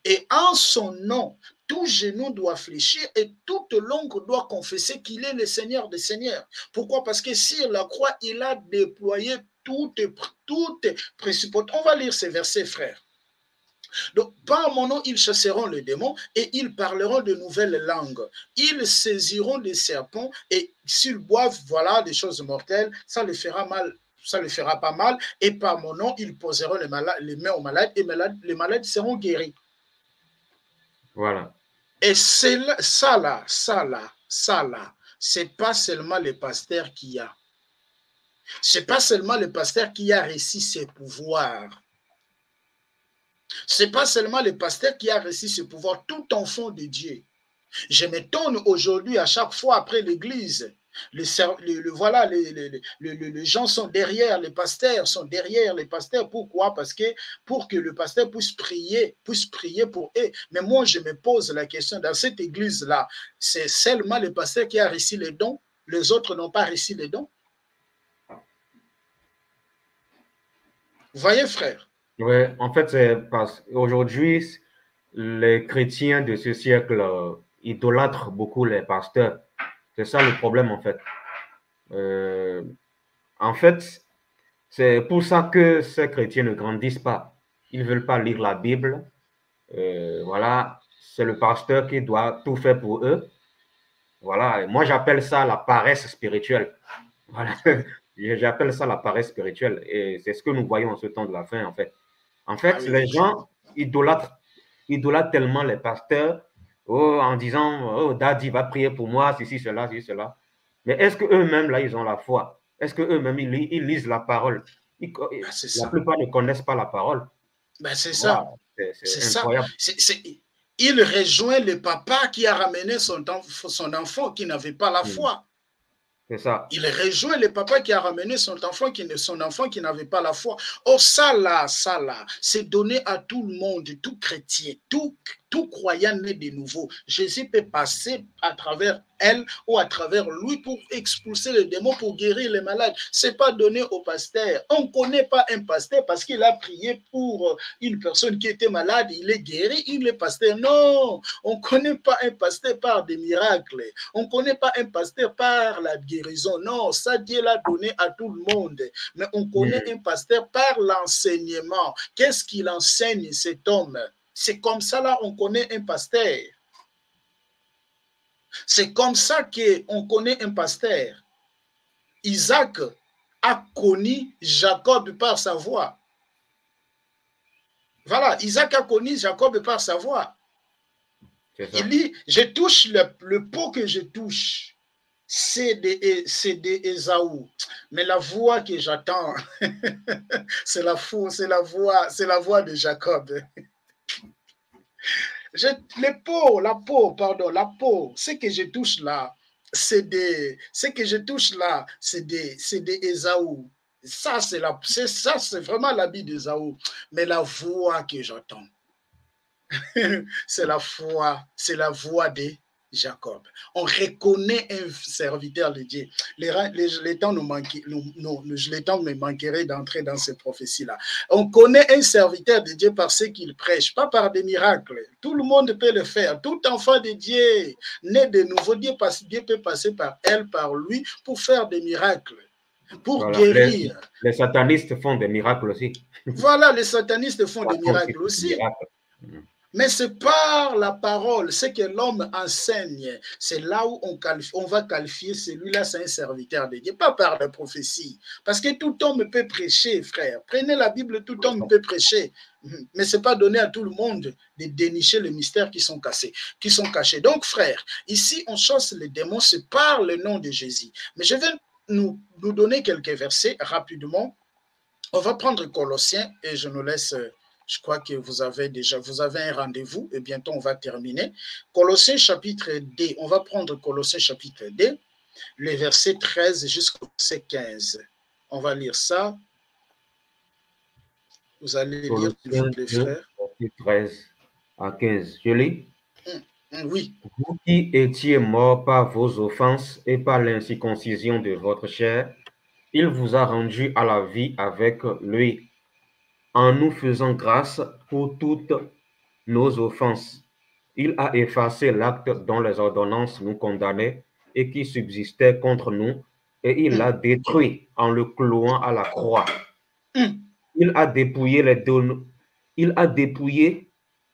Et en son nom, tout genou doit fléchir et toute langue doit confesser qu'il est le Seigneur des Seigneurs. Pourquoi? Parce que sur la croix, il a déployé toutes principautés. On va lire ces versets, frères. Donc, par mon nom, ils chasseront les démons et ils parleront de nouvelles langues. Ils saisiront des serpents et s'ils boivent, voilà, des choses mortelles, ça les fera mal. Ça ne fera pas mal. Et par mon nom, ils poseront les mains aux malades et les malades seront guéris. Voilà. Et c'est ça là, c'est pas seulement le pasteur qui a. C'est pas seulement le pasteur qui a reçu ses pouvoirs. C'est pas seulement le pasteur qui a reçu ses pouvoirs. Tout enfant de Dieu. Je m'étonne aujourd'hui à chaque fois après l'église. Les gens sont derrière les pasteurs, Pourquoi? Parce que pour que le pasteur puisse prier pour eux. Mais moi, je me pose la question, dans cette église-là, c'est seulement le pasteur qui a reçu les dons, les autres n'ont pas reçu les dons. Vous voyez, frère? Oui, en fait, c'est parce qu'aujourd'hui, les chrétiens de ce siècle idolâtrent beaucoup les pasteurs. C'est ça le problème, en fait. En fait, c'est pour ça que ces chrétiens ne grandissent pas. Ils ne veulent pas lire la Bible. Voilà, c'est le pasteur qui doit tout faire pour eux. Voilà, et moi j'appelle ça la paresse spirituelle. Voilà, j'appelle ça la paresse spirituelle. Et c'est ce que nous voyons en ce temps de la fin, en fait. En fait, les gens idolâtrent tellement les pasteurs en disant, oh, Daddy va prier pour moi, ceci, cela. Mais est-ce qu'eux-mêmes, là, ils ont la foi? Est-ce qu'eux-mêmes, ils lisent la parole? La plupart ne connaissent pas la parole. Ben, c'est ça. C'est incroyable. Il rejoint le papa qui a ramené son enfant qui n'avait pas la foi. C'est ça. Il rejoint le papa qui a ramené son enfant qui n'avait pas la foi. Or, ça là, c'est donné à tout le monde, tout chrétien, tout croyant né de nouveau. Jésus peut passer à travers elle ou à travers lui pour expulser les démons, pour guérir les malades. Ce n'est pas donné au pasteur. On ne connaît pas un pasteur parce qu'il a prié pour une personne qui était malade, il est guéri, il est pasteur. Non, on ne connaît pas un pasteur par des miracles. On ne connaît pas un pasteur par la guérison. Non, ça Dieu l'a donné à tout le monde. Mais on connaît un pasteur par l'enseignement. Qu'est-ce qu'il enseigne cet homme? C'est comme ça là on connaît un pasteur. C'est comme ça qu'on connaît un pasteur. Isaac a connu Jacob par sa voix. Voilà, Isaac a connu Jacob par sa voix. Il dit, je touche le pot que je touche. C'est de Ésaü. Mais la voix que j'attends, c'est la voix de Jacob. La peau, ce que je touche là, c'est des Ésaü. Ça, c'est vraiment l'habit d'Ésaü. Mais la voix que j'entends, c'est la voix de Jacob. On reconnaît un serviteur de Dieu. Les temps me manquerait d'entrer dans ces prophéties-là. On connaît un serviteur de Dieu par ce qu'il prêche, pas par des miracles. Tout le monde peut le faire. Tout enfant de Dieu, né de nouveau, Dieu peut passer par elle, par lui, pour faire des miracles, pour guérir. Les satanistes font des miracles aussi. Voilà, les satanistes font des miracles aussi. Mais c'est par la parole, ce que l'homme enseigne, c'est là où on va qualifier celui-là, c'est un serviteur de Dieu, pas par la prophétie. Parce que tout homme peut prêcher, frère. Prenez la Bible, tout homme peut prêcher. Mais ce n'est pas donné à tout le monde de dénicher les mystères qui sont cachés. Donc, frère, ici, on chasse les démons, c'est par le nom de Jésus. Mais je vais nous donner quelques versets rapidement. On va prendre Colossiens et je nous laisse... Je crois que vous avez un rendez-vous et bientôt on va terminer. Colossiens chapitre 2, on va prendre Colossiens chapitre 2, les versets 13 jusqu'au verset 15. On va lire ça. Vous allez lire, s'il vous plaît, frère. 13 à 15. Je lis. Oui. Vous qui étiez morts par vos offenses et par l'incirconcision de votre chair, il vous a rendu à la vie avec lui, en nous faisant grâce pour toutes nos offenses. Il a effacé l'acte dont les ordonnances nous condamnaient et qui subsistait contre nous, et il l'a détruit en le clouant à la croix. Il a dépouillé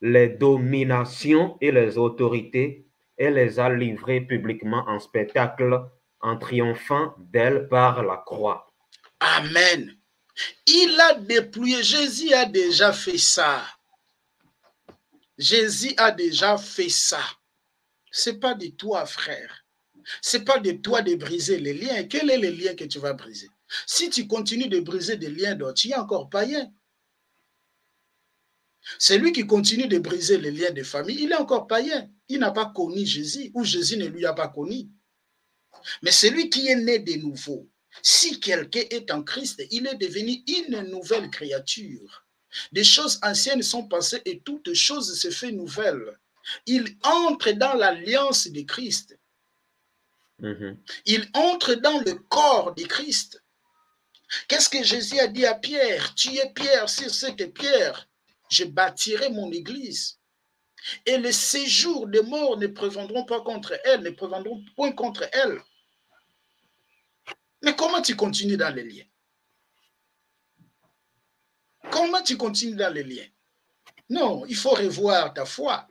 les dominations et les autorités et les a livrées publiquement en spectacle en triomphant d'elles par la croix. Amen. Il a dépouillé, Jésus a déjà fait ça. Jésus a déjà fait ça. Ce n'est pas de toi, frère. Ce n'est pas de toi de briser les liens. Quel est le lien que tu vas briser? Si tu continues de briser des liens d'autres, tu es encore païen. Celui qui continue de briser les liens de famille, il est encore païen. Il n'a pas connu Jésus ou Jésus ne lui a pas connu. Mais celui qui est né de nouveau, si quelqu'un est en Christ, il est devenu une nouvelle créature. Des choses anciennes sont passées et toutes choses se font nouvelles. Il entre dans l'alliance de Christ. Il entre dans le corps de Christ. Qu'est-ce que Jésus a dit à Pierre? Tu es Pierre, sur cette pierre, je bâtirai mon église. Et les séjours des morts ne prévaudront pas contre elle, ne prévaudront point contre elle. Mais comment tu continues dans les liens? Comment tu continues dans les liens? Non, il faut revoir ta foi.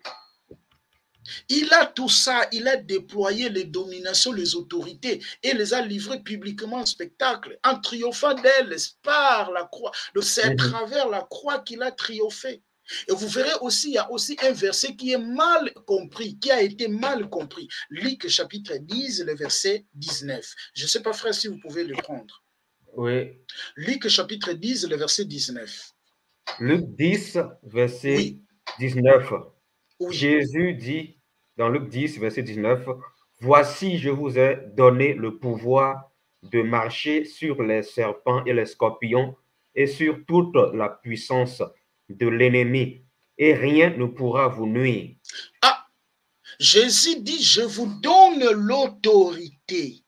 Il a tout ça, il a déployé les dominations, les autorités et les a livrées publiquement en spectacle, en triomphant d'elles par la croix. C'est à travers la croix qu'il a triomphé. Et vous verrez aussi, il y a aussi un verset qui est mal compris, qui a été mal compris. Luc chapitre 10, le verset 19. Je ne sais pas, frère, si vous pouvez le prendre. Oui. Luc chapitre 10, le verset 19. Luc 10, verset 19. Oui. Jésus dit, dans Luc 10, verset 19, « Voici, je vous ai donné le pouvoir de marcher sur les serpents et les scorpions et sur toute la puissance de l'ennemi, et rien ne pourra vous nuire. » Ah, Jésus dit, je vous donne l'autorité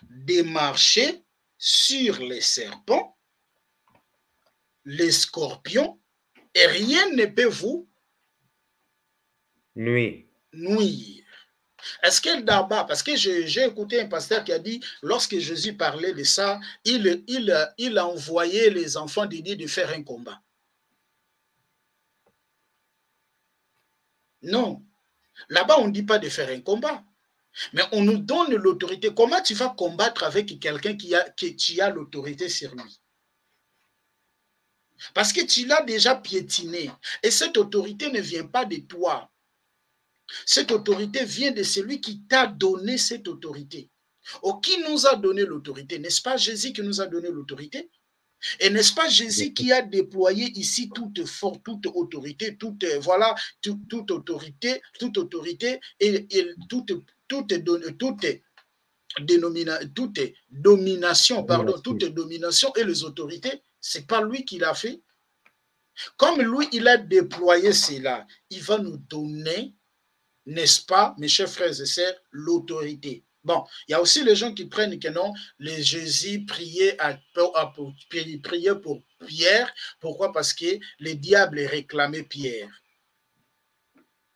de marcher sur les serpents, les scorpions, et rien ne peut vous nuire. Est-ce que d'abord, parce que j'ai écouté un pasteur qui a dit, lorsque Jésus parlait de ça, il a envoyé les enfants de Dieu de faire un combat. Non. Là-bas, on ne dit pas de faire un combat. Mais on nous donne l'autorité. Comment tu vas combattre avec quelqu'un qui a l'autorité sur lui? Parce que tu l'as déjà piétiné. Et cette autorité ne vient pas de toi. Cette autorité vient de celui qui t'a donné cette autorité. Ou qui nous a donné l'autorité? N'est-ce pas Jésus qui nous a donné l'autorité? Et n'est-ce pas Jésus qui a déployé ici toute force, toute autorité, toute autorité et toute domination et les autorités? C'est pas lui qui l'a fait. Comme lui, il a déployé cela, il va nous donner n'est-ce pas, mes chers frères et sœurs, l'autorité. Bon, il y a aussi les gens qui prennent que non, les Jésus priait pour Pierre. Pourquoi? Parce que le diable réclamait Pierre.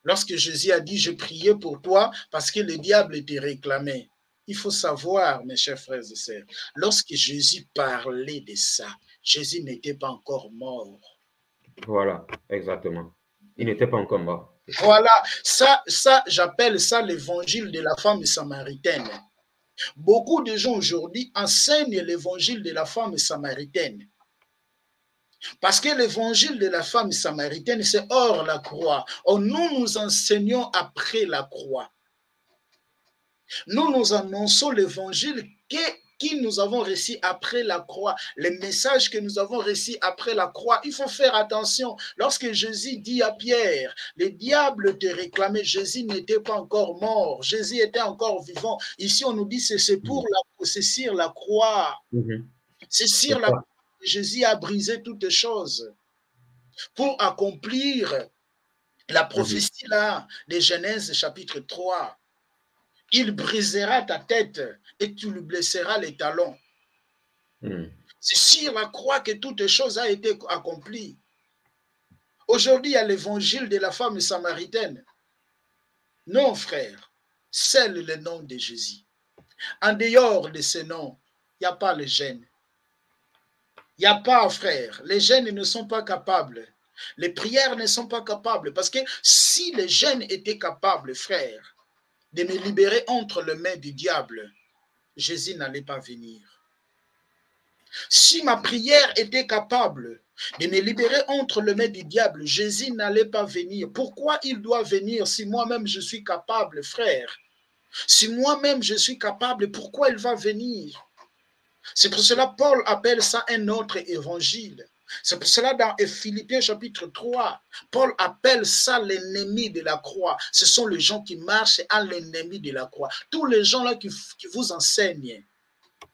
Lorsque Jésus a dit, je priais pour toi, parce que le diable te réclamait. Il faut savoir, mes chers frères et sœurs, lorsque Jésus parlait de ça, Jésus n'était pas encore mort. Voilà, exactement. Il n'était pas encore mort. Voilà, ça j'appelle ça l'évangile de la femme samaritaine. Beaucoup de gens aujourd'hui enseignent l'évangile de la femme samaritaine. Parce que l'évangile de la femme samaritaine, c'est hors la croix. Or, nous enseignons après la croix. Nous annonçons l'évangile qui nous avons reçu après la croix, les messages que nous avons reçus après la croix. Il faut faire attention. Lorsque Jésus dit à Pierre, le diable te réclamait, Jésus n'était pas encore mort, Jésus était encore vivant. Ici, on nous dit c'est sur la croix. C'est sur la croix que Jésus a brisé toutes choses pour accomplir la prophétie là de Genèse chapitre 3. Il brisera ta tête et tu lui blesseras les talons. C'est sur la croix que toutes choses ont été accomplies. Aujourd'hui, il y a l'évangile de la femme samaritaine. Non, frère, c'est le nom de Jésus. En dehors de ce nom, il n'y a pas le gène. Il n'y a pas, frère. Les gènes ne sont pas capables. Les prières ne sont pas capables. Parce que si les gènes étaient capables, frère, de me libérer entre les mains du diable, Jésus n'allait pas venir. Si ma prière était capable de me libérer entre les mains du diable, Jésus n'allait pas venir. Pourquoi il doit venir si moi-même je suis capable, frère? Si moi-même je suis capable, pourquoi il va venir? C'est pour cela que Paul appelle ça un autre évangile. C'est pour cela dans Philippiens chapitre 3, Paul appelle ça l'ennemi de la croix. Ce sont les gens qui marchent à l'ennemi de la croix. Tous les gens là qui vous enseignent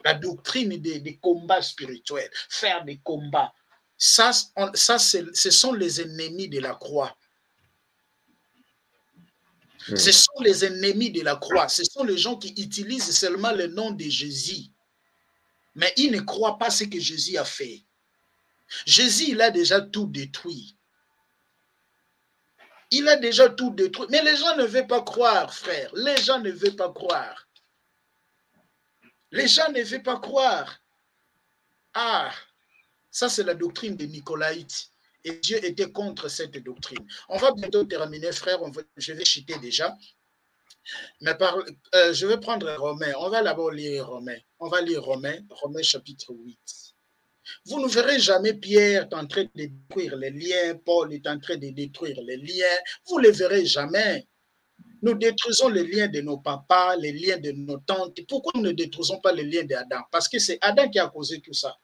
la doctrine des combats spirituels, faire des combats, ce sont les ennemis de la croix. Ce sont les ennemis de la croix. Ce sont les gens qui utilisent seulement le nom de Jésus. Mais ils ne croient pas ce que Jésus a fait. Jésus, il a déjà tout détruit. Il a déjà tout détruit. Mais les gens ne veulent pas croire, frère. Les gens ne veulent pas croire. Les gens ne veulent pas croire. Ah, ça c'est la doctrine des Nicolaïtes. Et Dieu était contre cette doctrine. On va bientôt terminer, frère. Je vais chuter déjà. Mais je vais prendre Romains. On va d'abord lire Romains. On va lire Romains chapitre 8. Vous ne verrez jamais Pierre en train de détruire les liens, Paul est en train de détruire les liens. Vous ne les verrez jamais. Nous détruisons les liens de nos papas, les liens de nos tantes. Pourquoi nous ne détruisons pas les liens d'Adam? Parce que c'est Adam qui a causé tout ça.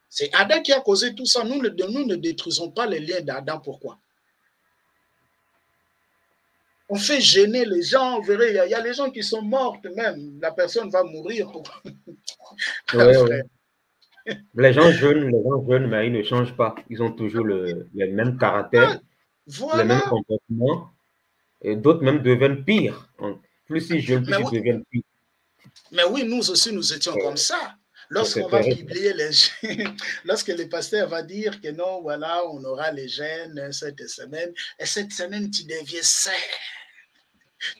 C'est Adam qui a causé tout ça. Nous ne détruisons pas les liens d'Adam. Pourquoi? On fait gêner les gens. Vous verrez, il y a les gens qui sont mortes même. La personne va mourir. Ouais. Les gens jeûnent, mais ils ne changent pas. Ils ont toujours le même caractère, les mêmes comportements. Et d'autres même deviennent pires. Plus ils jeûnent, plus ils deviennent pires. Mais oui, nous aussi, nous étions comme ça. Lorsqu'on va publier les gènes, lorsque le pasteur va dire que non, voilà, on aura les gènes cette semaine, et cette semaine, tu deviens sain.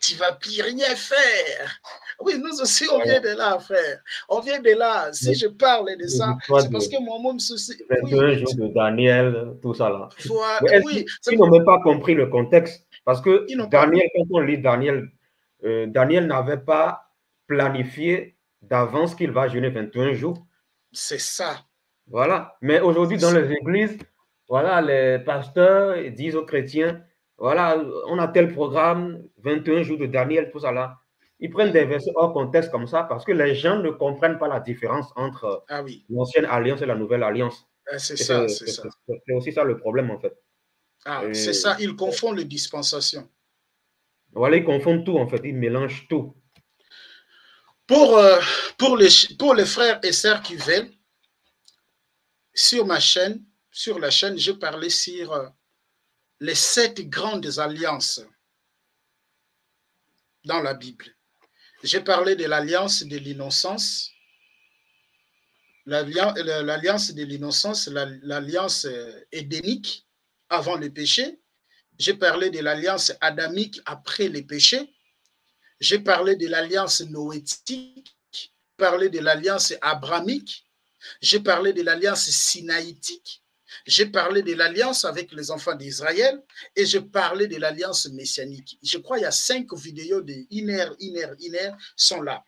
Tu ne vas plus rien faire. Oui, nous aussi, on vient de là, frère. On vient de là. Si je parle de ça, c'est parce que moi-même souci. 21 jours de Daniel, tout ça là. Oui, ils n'ont même pas compris le contexte. Parce que Daniel, quand on lit Daniel, Daniel n'avait pas planifié d'avance qu'il va jeûner 21 jours. C'est ça. Voilà. Mais aujourd'hui, dans les églises, voilà, les pasteurs disent aux chrétiens, voilà, on a tel programme, 21 jours de Daniel, tout ça là. Ils prennent des versets hors contexte comme ça parce que les gens ne comprennent pas la différence entre l'ancienne alliance et la nouvelle alliance. C'est ça. C'est aussi ça le problème en fait. C'est ça, ils confondent les dispensations. Voilà, ils confondent tout en fait, ils mélangent tout. Pour les frères et sœurs qui veulent, sur ma chaîne, sur la chaîne, je parlais sur les 7 grandes alliances dans la Bible. J'ai parlé de l'alliance de l'innocence, l'alliance de l'innocence, l'alliance édénique avant le péché. J'ai parlé de l'alliance adamique après le péché. J'ai parlé de l'alliance noétique, j'ai parlé de l'alliance abrahamique, j'ai parlé de l'alliance sinaïtique, j'ai parlé de l'alliance avec les enfants d'Israël et j'ai parlé de l'alliance messianique. Je crois qu'il y a 5 vidéos de Iner sont là.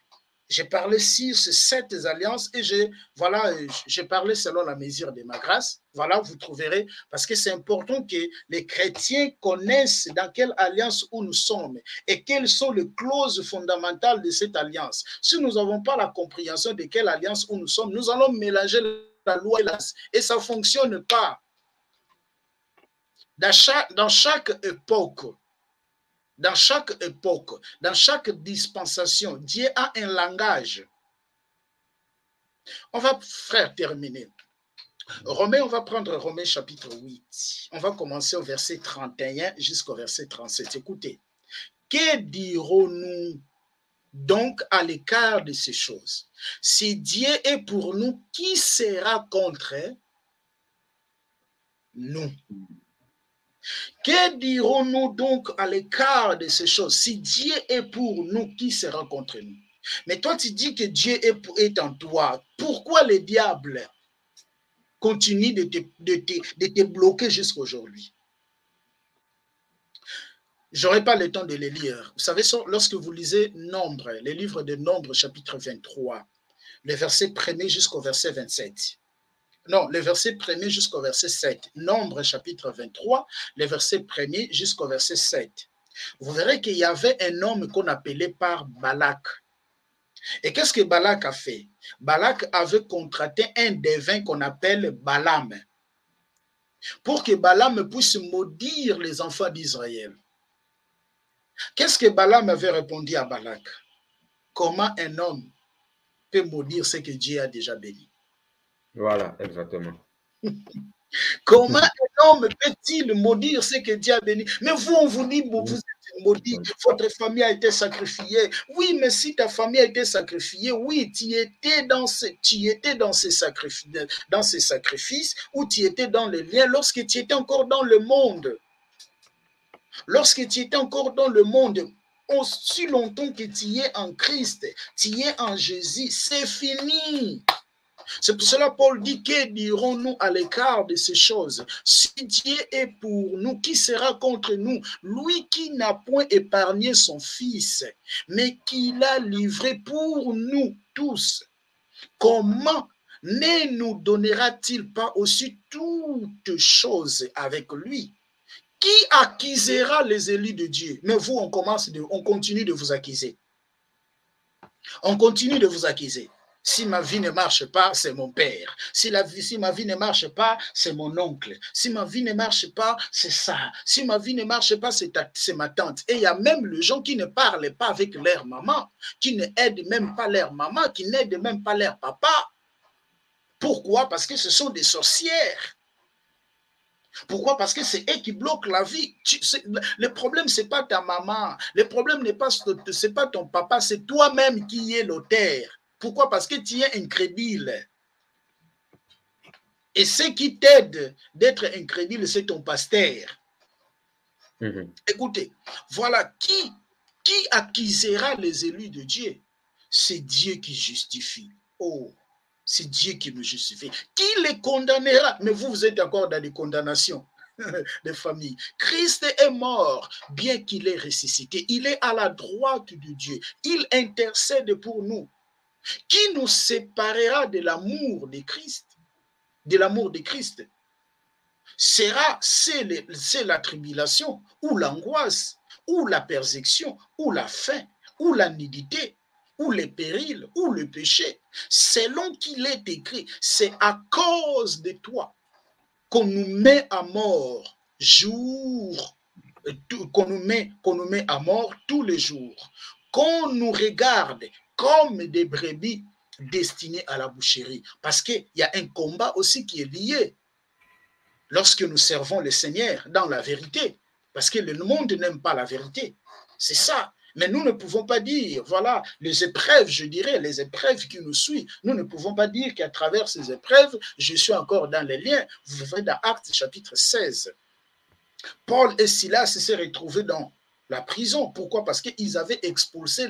J'ai parlé sur ces 7 alliances et j'ai parlé selon la mesure de ma grâce. Voilà, vous trouverez, parce que c'est important que les chrétiens connaissent dans quelle alliance où nous sommes et quelles sont les clauses fondamentales de cette alliance. Si nous n'avons pas la compréhension de quelle alliance où nous sommes, nous allons mélanger la loi et ça ne fonctionne pas. Dans chaque époque, dans chaque dispensation, Dieu a un langage. On va, frère, terminer. On va prendre Romains chapitre 8. On va commencer au verset 31 jusqu'au verset 37. Écoutez, que dirons-nous donc à l'écart de ces choses? Si Dieu est pour nous, qui sera contre nous? Que dirons-nous donc à l'écart de ces choses? Si Dieu est pour nous, qui sera contre nous? Mais toi, tu dis que Dieu est en toi. Pourquoi le diable continue de te bloquer jusqu'à aujourd'hui? Je n'aurai pas le temps de les lire. Vous savez, lorsque vous lisez Nombre, les livres de Nombre, chapitre 23, le verset 1er jusqu'au verset 27. Non, le verset 1er jusqu'au verset 7. Nombre, chapitre 23, le verset 1er jusqu'au verset 7. Vous verrez qu'il y avait un homme qu'on appelait par Balak. Et qu'est-ce que Balak a fait? Balak avait contracté un devin qu'on appelle Balaam, pour que Balaam puisse maudire les enfants d'Israël. Qu'est-ce que Balaam avait répondu à Balak? Comment un homme peut maudire ce que Dieu a déjà béni? Voilà, exactement. Comment un homme peut-il maudire ce que Dieu a béni? Mais vous, on vous dit, vous êtes maudit, votre famille a été sacrifiée. Oui, mais si ta famille a été sacrifiée, oui, tu étais dans ces sacrifices, ou tu étais dans les liens lorsque tu étais encore dans le monde. Lorsque tu étais encore dans le monde, aussi longtemps que tu es en Christ, tu es en Jésus, c'est fini. C'est pour cela Paul dit, que dirons-nous à l'écart de ces choses? Si Dieu est pour nous, qui sera contre nous? Lui qui n'a point épargné son Fils, mais qui l'a livré pour nous tous. Comment ne nous donnera-t-il pas aussi toutes choses avec lui? Qui accusera les élus de Dieu? Mais vous, on continue de vous accuser. On continue de vous accuser. Si ma vie ne marche pas, c'est mon père. Si ma vie ne marche pas, c'est mon oncle. Si ma vie ne marche pas, c'est ça. Si ma vie ne marche pas, c'est ma tante. Et il y a même les gens qui ne parlent pas avec leur maman, qui ne aident même pas leur maman, qui n'aident même pas leur papa. Pourquoi? Parce que ce sont des sorcières. Pourquoi? Parce que c'est eux qui bloquent la vie. Le problème, ce n'est pas ta maman. Le problème, ce n'est pas ton papa. C'est toi-même qui es l'auteur. Pourquoi? Parce que tu es incrédule. Et ce qui t'aide d'être incrédule, c'est ton pasteur. Écoutez, voilà qui accusera les élus de Dieu? C'est Dieu qui justifie. Oh, c'est Dieu qui me justifie. Qui les condamnera? Mais vous êtes encore dans des condamnations de famille. Christ est mort, bien qu'il ait ressuscité. Il est à la droite de Dieu. Il intercède pour nous. Qui nous séparera de l'amour de Christ? De l'amour de Christ? C'est la tribulation, ou l'angoisse, ou la persécution, ou la faim, ou la nudité, ou les périls, ou le péché. Selon qu'il est écrit, c'est à cause de toi qu'on nous met à mort qu'on nous met à mort tous les jours, qu'on nous regarde comme des brebis destinées à la boucherie. Parce qu'il y a un combat aussi qui est lié. lorsque nous servons le Seigneur dans la vérité. Parce que le monde n'aime pas la vérité. C'est ça. Mais nous ne pouvons pas dire, voilà, les épreuves, je dirais, les épreuves qui nous suivent, nous ne pouvons pas dire qu'à travers ces épreuves, je suis encore dans les liens. Vous verrez dans Actes chapitre 16. Paul et Silas se sont retrouvés dans la prison. Pourquoi? Parce qu'ils avaient expulsé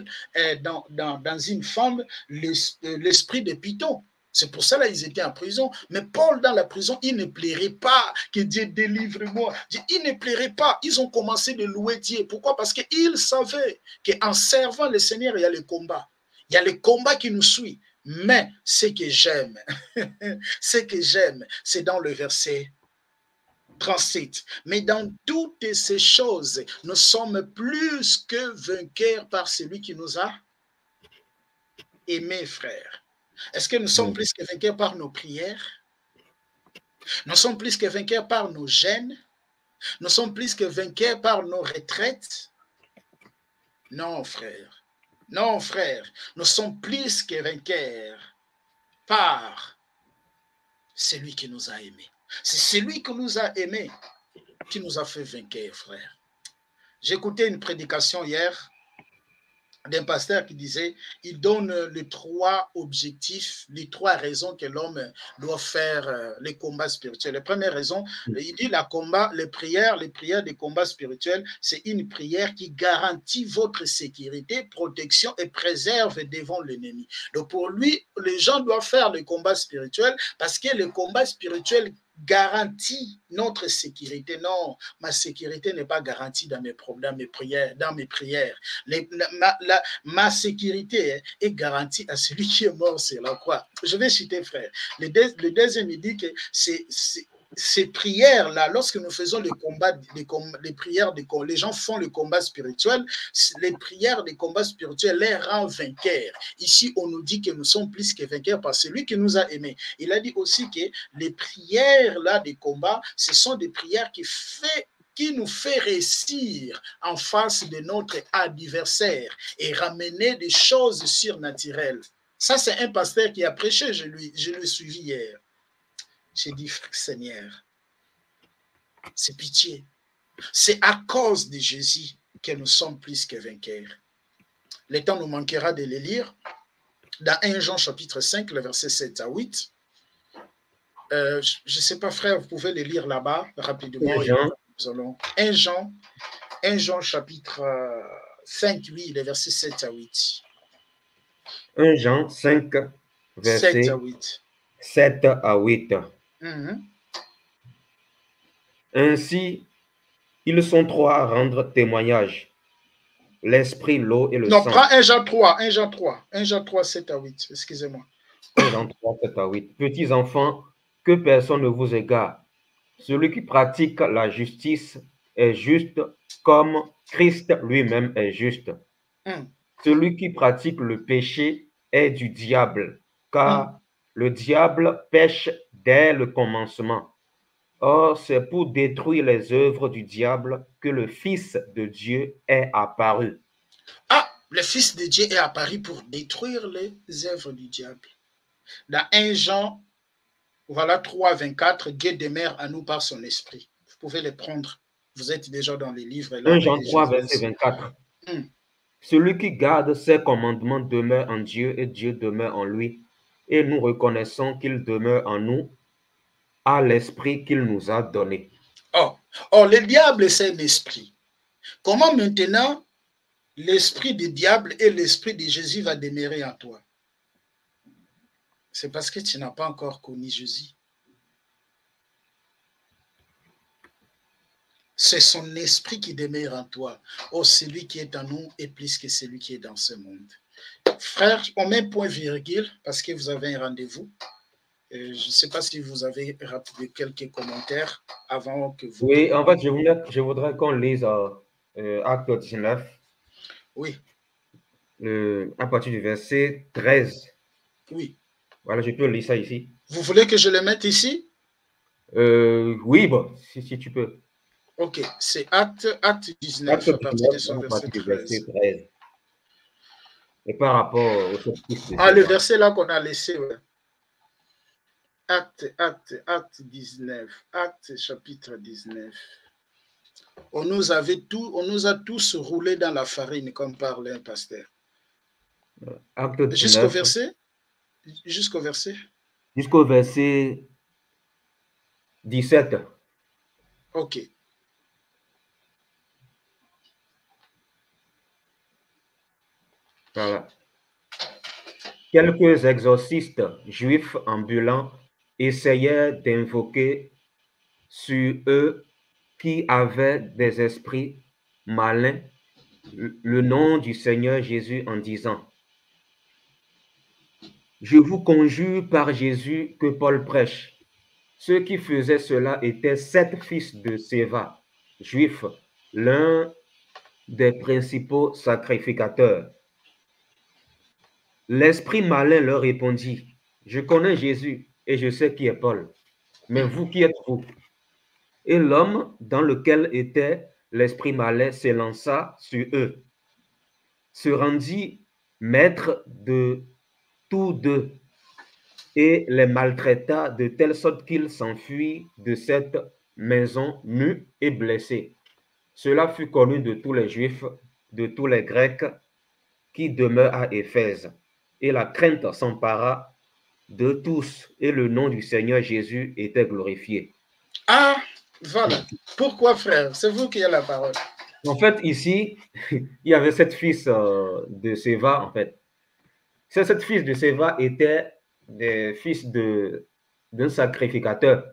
dans une femme l'esprit de Python. C'est pour ça qu'ils étaient en prison. Mais Paul, dans la prison, il ne plairait pas que Dieu délivre-moi. Il ne plairait pas. Ils ont commencé de louer Dieu. Pourquoi? Parce qu'ils savaient qu'en servant le Seigneur, il y a le combat. Il y a le combat qui nous suit. Mais ce que j'aime, c'est dans le verset 37. Mais dans toutes ces choses, nous sommes plus que vainqueurs par celui qui nous a aimés, frères. Est-ce que nous sommes plus que vainqueurs par nos prières? Nous sommes plus que vainqueurs par nos jeûnes? Nous sommes plus que vainqueurs par nos retraites? Non, frère. Non, frère. Nous sommes plus que vainqueurs par celui qui nous a aimés. C'est celui qui nous a aimés qui nous a fait vainqueurs, frère. J'ai écouté une prédication hier d'un pasteur qui disait, il donne les 3 objectifs, les 3 raisons que l'homme doit faire les combats spirituels. La première raison, il dit les prières des combats spirituels, c'est une prière qui garantit votre sécurité, protection et préserve devant l'ennemi. Donc pour lui, les gens doivent faire les combats spirituels parce que le combat spirituel garantit notre sécurité. Non, ma sécurité n'est pas garantie dans mes problèmes, dans mes prières. Ma sécurité est garantie à celui qui est mort sur la croix. Je vais citer, frère. Le deuxième, il dit que ces prières-là, lorsque nous faisons les combats, les prières, les gens font le combat spirituel, les prières des combats spirituels les rendent vainqueurs. Ici, on nous dit que nous sommes plus que vainqueurs par celui qui nous a aimés. Il a dit aussi que les prières-là des combats, ce sont des prières qui nous fait réussir en face de notre adversaire et ramener des choses surnaturelles. Ça, c'est un pasteur qui a prêché, je l'ai suivi hier. J'ai dit, Seigneur, c'est pitié. C'est à cause de Jésus que nous sommes plus que vainqueurs. Le temps nous manquera de les lire. Dans 1 Jean chapitre 5, le verset 7 à 8. Je ne sais pas, frère, vous pouvez les lire là-bas rapidement. 1 Jean chapitre 5, oui, le verset 7 à 8. 1 Jean 5, verset 7 à 8. 7 à 8. Ainsi, ils sont 3 à rendre témoignage. L'esprit, l'eau et le sang. Non, prends 1 Jean 3, 7 à 8, excusez-moi. 1 Jean 3, 7 à 8. Petits enfants, que personne ne vous égare. Celui qui pratique la justice est juste comme Christ lui-même est juste. Celui qui pratique le péché est du diable, car le diable pêche dès le commencement. Or, c'est pour détruire les œuvres du diable que le Fils de Dieu est apparu. Ah, le Fils de Dieu est apparu pour détruire les œuvres du diable. Dans 1 Jean, voilà 3, 24, Dieu demeure à nous par son esprit. Vous pouvez les prendre. Vous êtes déjà dans les livres. Là, 1 Jean 3, verset 24. Celui qui garde ses commandements demeure en Dieu et Dieu demeure en lui. Et nous reconnaissons qu'il demeure en nous à l'esprit qu'il nous a donné. Oh, le diable, c'est un esprit. Comment maintenant l'esprit du diable et l'esprit de Jésus va demeurer en toi? C'est parce que tu n'as pas encore connu Jésus. C'est son esprit qui demeure en toi. Oh, celui qui est en nous est plus que celui qui est dans ce monde. Frère, on met point virgule parce que vous avez un rendez-vous. Je ne sais pas si vous avez rappelé quelques commentaires avant que vous... Oui, en fait, je voudrais qu'on lise Acte 19. Oui. À partir du verset 13. Oui. Voilà, je peux lire ça ici. Vous voulez que je le mette ici? Oui, bon, si tu peux. Ok, c'est Acte 19, Acte 19 à partir de son verset 13. Et par rapport au le verset là qu'on a laissé, ouais. Acte 19. Acte chapitre 19. On nous a tous roulés dans la farine, comme parle un pasteur. Jusqu'au verset? Jusqu'au verset 17. Ok. Voilà. Quelques exorcistes juifs ambulants essayaient d'invoquer sur eux qui avaient des esprits malins le nom du Seigneur Jésus en disant: je vous conjure par Jésus que Paul prêche. Ceux qui faisaient cela étaient 7 fils de Séva, juifs, l'un des principaux sacrificateurs. L'esprit malin leur répondit: je connais Jésus et je sais qui est Paul, mais vous, qui êtes-vous? Et l'homme dans lequel était l'esprit malin s'élança sur eux, se rendit maître de tous deux et les maltraita de telle sorte qu'ils s'enfuient de cette maison nus et blessés. Cela fut connu de tous les Juifs, de tous les Grecs qui demeurent à Éphèse. Et la crainte s'empara de tous, et le nom du Seigneur Jésus était glorifié. Ah, voilà. Pourquoi, frère? C'est vous qui avez la parole. En fait, ici, il y avait 7 fils de Séva, en fait. Ces 7 fils de Séva étaient des fils d'un sacrificateur.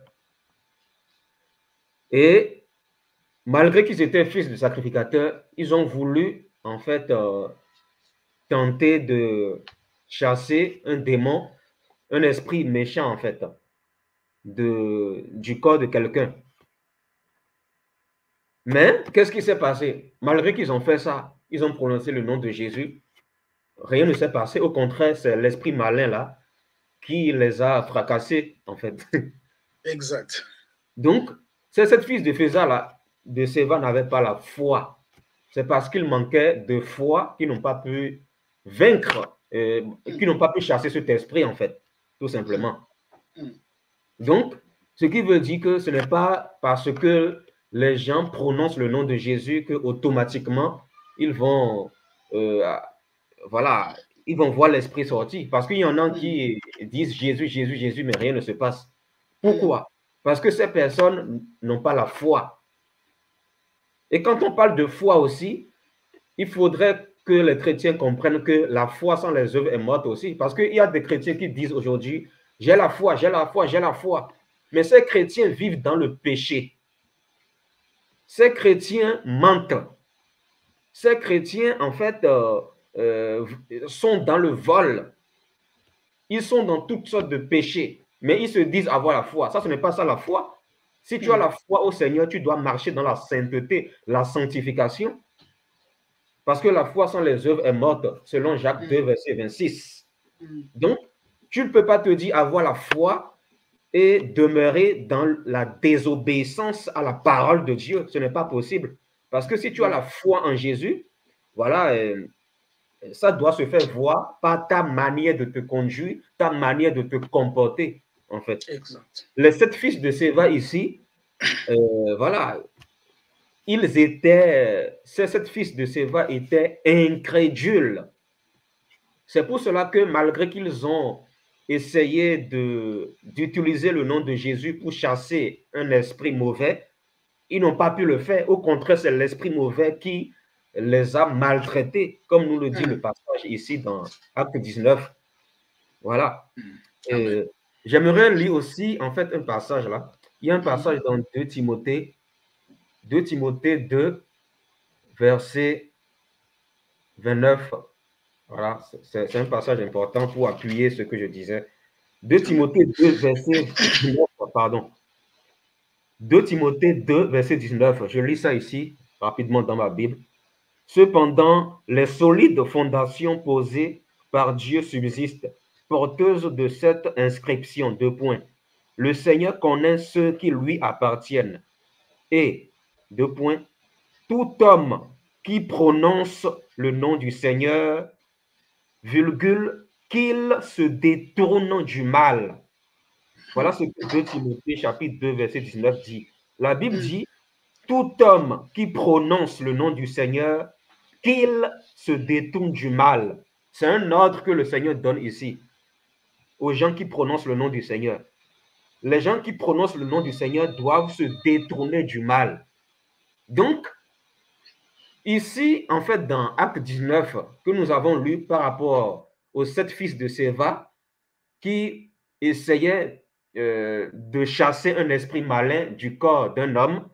Et malgré qu'ils étaient fils de sacrificateur, ils ont voulu, en fait, tenter de chasser un démon, un esprit méchant, en fait, du corps de quelqu'un. Mais qu'est-ce qui s'est passé? Malgré qu'ils ont fait ça, ils ont prononcé le nom de Jésus, rien ne s'est passé. Au contraire, c'est l'esprit malin là qui les a fracassés, en fait. Exact. Donc, ces 7 fils de Séva n'avaient pas la foi. C'est parce qu'il manquait de foi qu'ils n'ont pas pu vaincre, qu'ils n'ont pas pu chasser cet esprit, en fait, tout simplement. Donc, ce qui veut dire que ce n'est pas parce que les gens prononcent le nom de Jésus que automatiquement ils vont, voilà, ils vont voir l'esprit sortir. Parce qu'il y en a qui disent Jésus, Jésus, Jésus, mais rien ne se passe. Pourquoi? Parce que ces personnes n'ont pas la foi. Et quand on parle de foi aussi, il faudrait que les chrétiens comprennent que la foi sans les œuvres est morte aussi. Parce qu'il y a des chrétiens qui disent aujourd'hui, j'ai la foi, j'ai la foi, j'ai la foi. Mais ces chrétiens vivent dans le péché. Ces chrétiens mentent. Ces chrétiens, en fait, sont dans le vol. Ils sont dans toutes sortes de péchés. Mais ils se disent avoir la foi. Ça, ce n'est pas ça la foi. Si tu as la foi au Seigneur, tu dois marcher dans la sainteté, la sanctification. Parce que la foi sans les œuvres est morte, selon Jacques 2, verset 26. Donc, tu ne peux pas te dire avoir la foi et demeurer dans la désobéissance à la parole de Dieu. Ce n'est pas possible. Parce que si tu as la foi en Jésus, voilà, ça doit se faire voir par ta manière de te conduire, ta manière de te comporter, en fait. Exact. Les 7 fils de Séva ici, voilà, ces 7 fils de Séva étaient incrédules. C'est pour cela que malgré qu'ils ont essayé d'utiliser le nom de Jésus pour chasser un esprit mauvais, ils n'ont pas pu le faire. Au contraire, c'est l'esprit mauvais qui les a maltraités, comme nous le dit le passage ici dans Acte 19. Voilà. J'aimerais lire aussi, en fait, un passage là. Il y a un passage dans 2 Timothée 2, verset 29. Voilà, c'est un passage important pour appuyer ce que je disais. 2 Timothée 2, verset 19, pardon. 2 Timothée 2, verset 19. Je lis ça ici, rapidement dans ma Bible. Cependant, les solides fondations posées par Dieu subsistent, porteuses de cette inscription, 2 points. Le Seigneur connaît ceux qui lui appartiennent. Et, 2 points, tout homme qui prononce le nom du Seigneur, virgule, qu'il se détourne du mal. Voilà ce que 2 Timothée chapitre 2 verset 19 dit. La Bible dit, tout homme qui prononce le nom du Seigneur, qu'il se détourne du mal. C'est un ordre que le Seigneur donne ici aux gens qui prononcent le nom du Seigneur. Les gens qui prononcent le nom du Seigneur doivent se détourner du mal. Donc, ici, en fait, dans Acte 19, que nous avons lu par rapport aux 7 fils de Séva qui essayaient de chasser un esprit malin du corps d'un homme,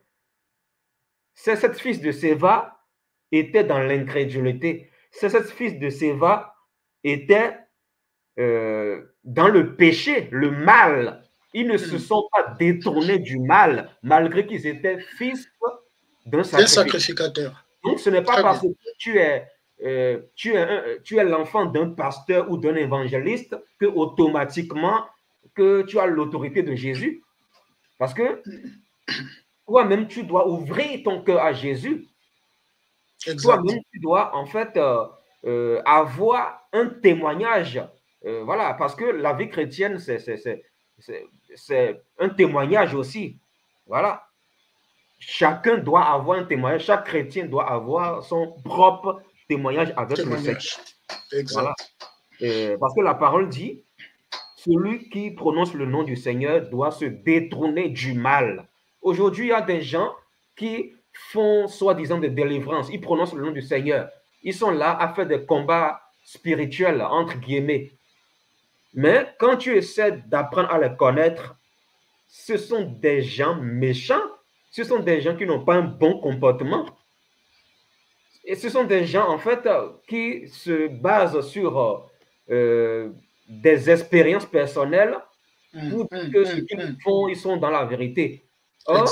ces 7 fils de Séva étaient dans l'incrédulité. Ces 7 fils de Séva étaient dans le péché, le mal. Ils ne se sont pas détournés du mal, malgré qu'ils étaient fils d'un sacrificateur. Donc, ce n'est pas parce que tu es l'enfant d'un pasteur ou d'un évangéliste que automatiquement que tu as l'autorité de Jésus. Parce que toi-même, tu dois ouvrir ton cœur à Jésus. Toi-même, tu dois en fait avoir un témoignage. Voilà, parce que la vie chrétienne, c'est un témoignage aussi. Voilà. Chacun doit avoir un témoignage. Chaque chrétien doit avoir son propre témoignage avec le Seigneur. Voilà. Parce que la parole dit, celui qui prononce le nom du Seigneur doit se détourner du mal. Aujourd'hui, il y a des gens qui font soi-disant des délivrances. Ils prononcent le nom du Seigneur. Ils sont là à faire des combats spirituels, entre guillemets. Mais quand tu essaies d'apprendre à les connaître, ce sont des gens méchants. Ce sont des gens qui n'ont pas un bon comportement. Et ce sont des gens, en fait, qui se basent sur des expériences personnelles pour que ce qu'ils font, ils sont dans la vérité. Or,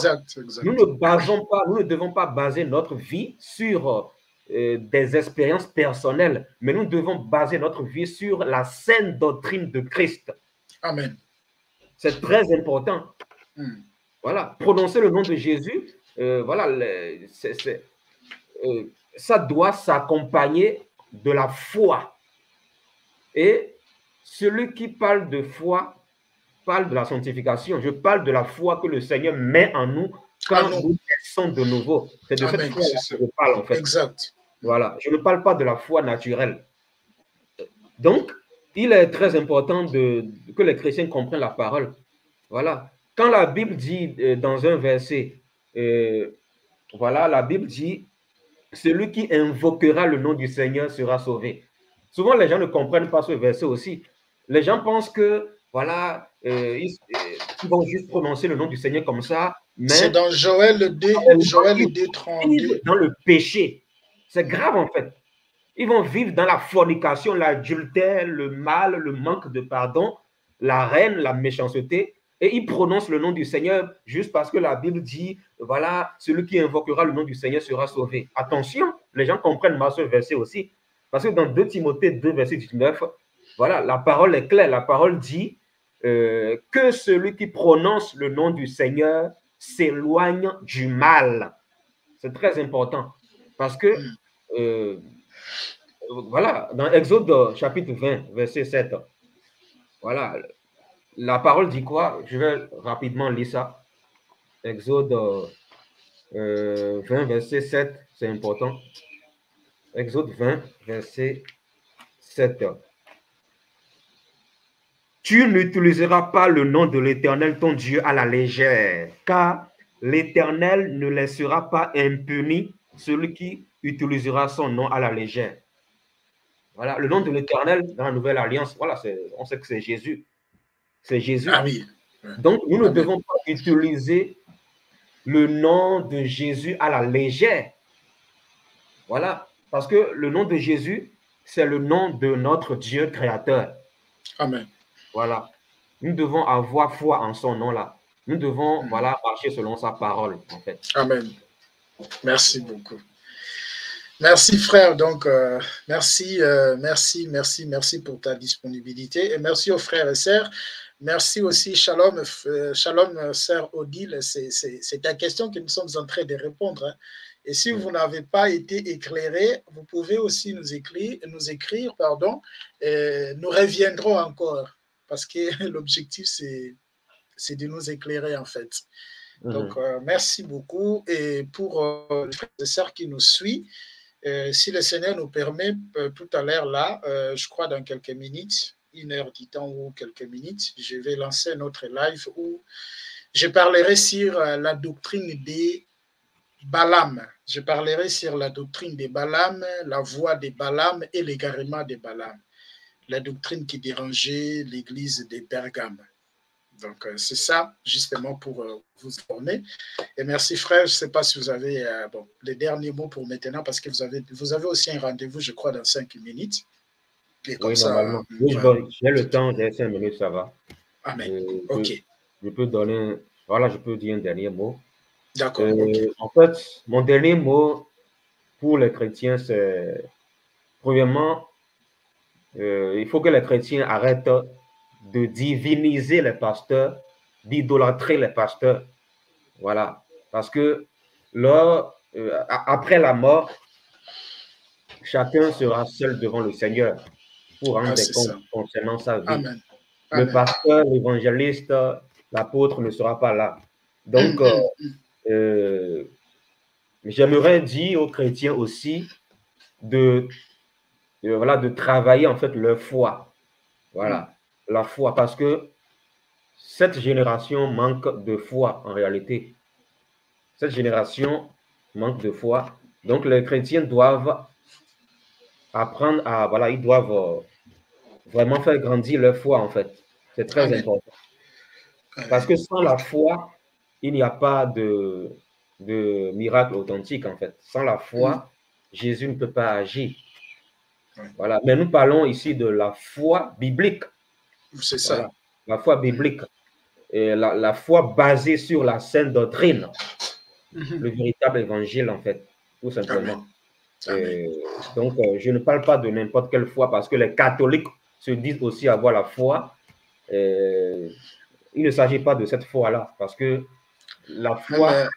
nous ne devons pas baser notre vie sur des expériences personnelles, mais nous devons baser notre vie sur la saine doctrine de Christ. Amen. C'est très important. Voilà, prononcer le nom de Jésus, voilà, ça doit s'accompagner de la foi. Et celui qui parle de foi parle de la sanctification. Je parle de la foi que le Seigneur met en nous quand nous naissons de nouveau. C'est de cette foi que je parle, en fait. Exact. Voilà, je ne parle pas de la foi naturelle. Donc, il est très important que les chrétiens comprennent la parole. Voilà. Quand la Bible dit dans un verset, voilà, la Bible dit, celui qui invoquera le nom du Seigneur sera sauvé. Souvent, les gens ne comprennent pas ce verset aussi. Les gens pensent que, voilà, ils vont juste prononcer le nom du Seigneur comme ça. C'est dans Joël 2, 32. Dans le péché. C'est grave, en fait. Ils vont vivre dans la fornication, l'adultère, le mal, le manque de pardon, la haine, la méchanceté. Et ils prononcent le nom du Seigneur juste parce que la Bible dit, voilà, celui qui invoquera le nom du Seigneur sera sauvé. Attention, les gens comprennent mal ce verset aussi. Parce que dans 2 Timothée 2, verset 19, voilà, la parole est claire. La parole dit que celui qui prononce le nom du Seigneur s'éloigne du mal. C'est très important. Parce que, voilà, dans Exode chapitre 20, verset 7, voilà, la parole dit quoi? Je vais rapidement lire ça. Exode 20, verset 7, c'est important. Exode 20, verset 7. Tu n'utiliseras pas le nom de l'Éternel, ton Dieu, à la légère, car l'Éternel ne laissera pas impuni celui qui utilisera son nom à la légère. Voilà, le nom de l'Éternel dans la Nouvelle Alliance, voilà, on sait que c'est Jésus. C'est Jésus. Ah oui. Donc, nous ne devons pas utiliser le nom de Jésus à la légère. Voilà, parce que le nom de Jésus, c'est le nom de notre Dieu créateur. Amen. Voilà. Nous devons avoir foi en son nom-là. Nous devons, voilà, marcher selon sa parole, en fait. Amen. Merci beaucoup. Merci frère, donc merci pour ta disponibilité et merci aux frères et sœurs. Merci aussi, Shalom, sœur Odile, c'est ta question que nous sommes en train de répondre. Hein. Et si vous n'avez pas été éclairé, vous pouvez aussi nous écrire, nous reviendrons encore, parce que l'objectif, c'est c'est de nous éclairer en fait. Donc, merci beaucoup. Et pour les frères et sœurs qui nous suivent, si le Seigneur nous permet, tout à l'heure là, je crois dans quelques minutes, 1 heure du temps ou quelques minutes, je vais lancer notre live où je parlerai sur la doctrine des Balaam. Je parlerai sur la doctrine des Balaam, la voix des Balaam et l'égarement des Balaam. La doctrine qui dérangeait l'église de Pergame. Donc, c'est ça, justement, pour vous informer. Et merci, frère. Je ne sais pas si vous avez les derniers mots pour maintenant, parce que vous avez aussi un rendez-vous, je crois, dans 5 minutes. Et comme oui, ça, normalement. Oui, j'ai le temps, j'ai 5 minutes, ça va. Amen. OK. Je peux donner, voilà, je peux dire un dernier mot. D'accord. Okay. En fait, mon dernier mot pour les chrétiens, c'est, premièrement, il faut que les chrétiens arrêtent de diviniser les pasteurs, d'idolâtrer les pasteurs. Voilà. Parce que après la mort, chacun sera seul devant le Seigneur pour rendre des comptes concernant sa vie. Amen. Le pasteur, l'évangéliste, l'apôtre ne sera pas là. Donc, j'aimerais dire aux chrétiens aussi de travailler en fait leur foi. Voilà, la foi, parce que cette génération manque de foi en réalité. Cette génération manque de foi. Donc, les chrétiens doivent apprendre à, voilà, ils doivent vraiment faire grandir leur foi en fait. C'est très important. Parce que sans la foi, il n'y a pas de miracle authentique en fait. Sans la foi, Jésus ne peut pas agir. Voilà. Mais nous parlons ici de la foi biblique. C'est ça. Voilà. La foi biblique. Et la foi basée sur la sainte doctrine. Le véritable évangile en fait, tout simplement. Amen. Donc, je ne parle pas de n'importe quelle foi parce que les catholiques se disent aussi avoir la foi. Il ne s'agit pas de cette foi-là parce que la foi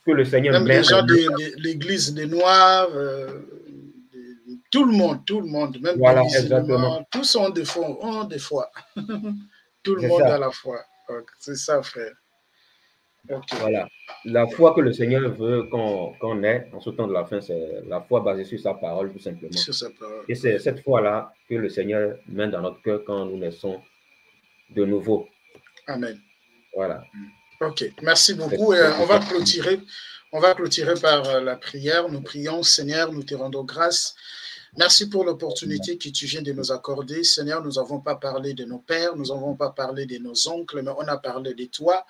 que le Seigneur même met les gens de l'église des Noirs, tout le monde, même voilà, les musulmans, tous ont des foi. Tout le monde a la foi. C'est ça, frère. Okay. Voilà. La foi que le Seigneur veut qu'on ait en ce temps de la fin, c'est la foi basée sur sa parole, tout simplement. Sur sa parole. Et c'est cette foi-là que le Seigneur met dans notre cœur quand nous naissons de nouveau. Amen. Voilà. OK. Merci beaucoup. On va clôturer par la prière. Nous prions, Seigneur, nous te rendons grâce. Merci pour l'opportunité que tu viens de nous accorder. Seigneur, nous n'avons pas parlé de nos pères, nous n'avons pas parlé de nos oncles, mais on a parlé de toi.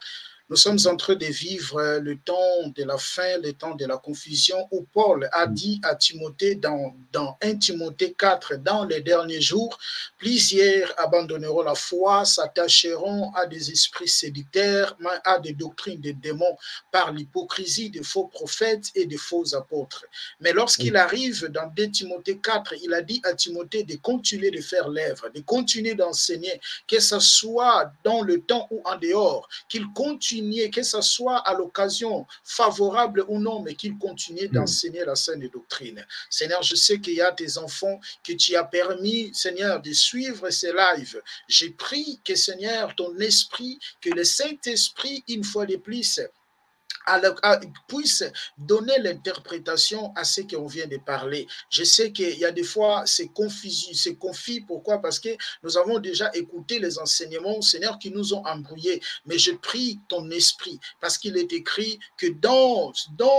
Nous sommes en train de vivre le temps de la fin, le temps de la confusion, où Paul a dit à Timothée dans 1 Timothée 4, dans les derniers jours, plusieurs abandonneront la foi, s'attacheront à des esprits séducteurs, à des doctrines de démons, par l'hypocrisie des faux prophètes et des faux apôtres. Mais lorsqu'il arrive dans 2 Timothée 4, il a dit à Timothée de continuer de faire l'œuvre, de continuer d'enseigner, que ce soit dans le temps ou en dehors, qu'il continue, que ce soit à l'occasion favorable ou non, mais qu'il continue d'enseigner la saine doctrine. Seigneur, je sais qu'il y a des enfants que tu as permis, Seigneur, de suivre ces lives. J'ai pris que, Seigneur, ton esprit, que le Saint-Esprit, une fois de plus, puisse donner l'interprétation à ce qu'on vient de parler. Je sais qu'il y a des fois, c'est confus. Pourquoi? Parce que nous avons déjà écouté les enseignements, Seigneur, qui nous ont embrouillés. Mais je prie ton esprit, parce qu'il est écrit que dans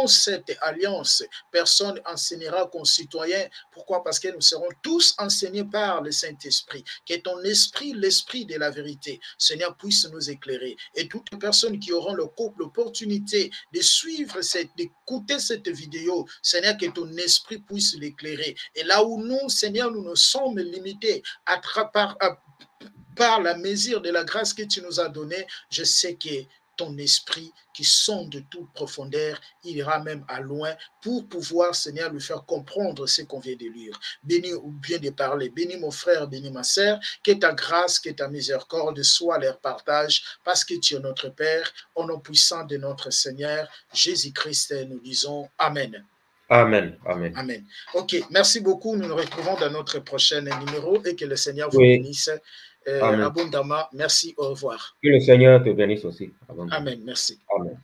cette alliance, personne enseignera concitoyens. Pourquoi? Parce que nous serons tous enseignés par le Saint-Esprit. Que ton esprit, l'esprit de la vérité, Seigneur, puisse nous éclairer. Et toutes les personnes qui auront l'opportunité de suivre, d'écouter cette vidéo, Seigneur, que ton esprit puisse l'éclairer. Et là où nous, Seigneur, nous nous sommes limités par la mesure de la grâce que tu nous as donnée, je sais que ton esprit qui sonde de toute profondeur, il ira même à loin pour pouvoir, Seigneur, lui faire comprendre ce qu'on vient de lire. Bénis ou bien de parler. Bénis mon frère, bénis ma sœur, que ta grâce, que ta miséricorde soit leur partage, parce que tu es notre Père, au nom puissant de notre Seigneur, Jésus-Christ, nous disons Amen. Amen. Amen. Amen. OK, merci beaucoup. Nous nous retrouvons dans notre prochain numéro et que le Seigneur vous bénisse. abondamment. Merci, au revoir. Que le Seigneur te bénisse aussi. Amen, merci. Amen.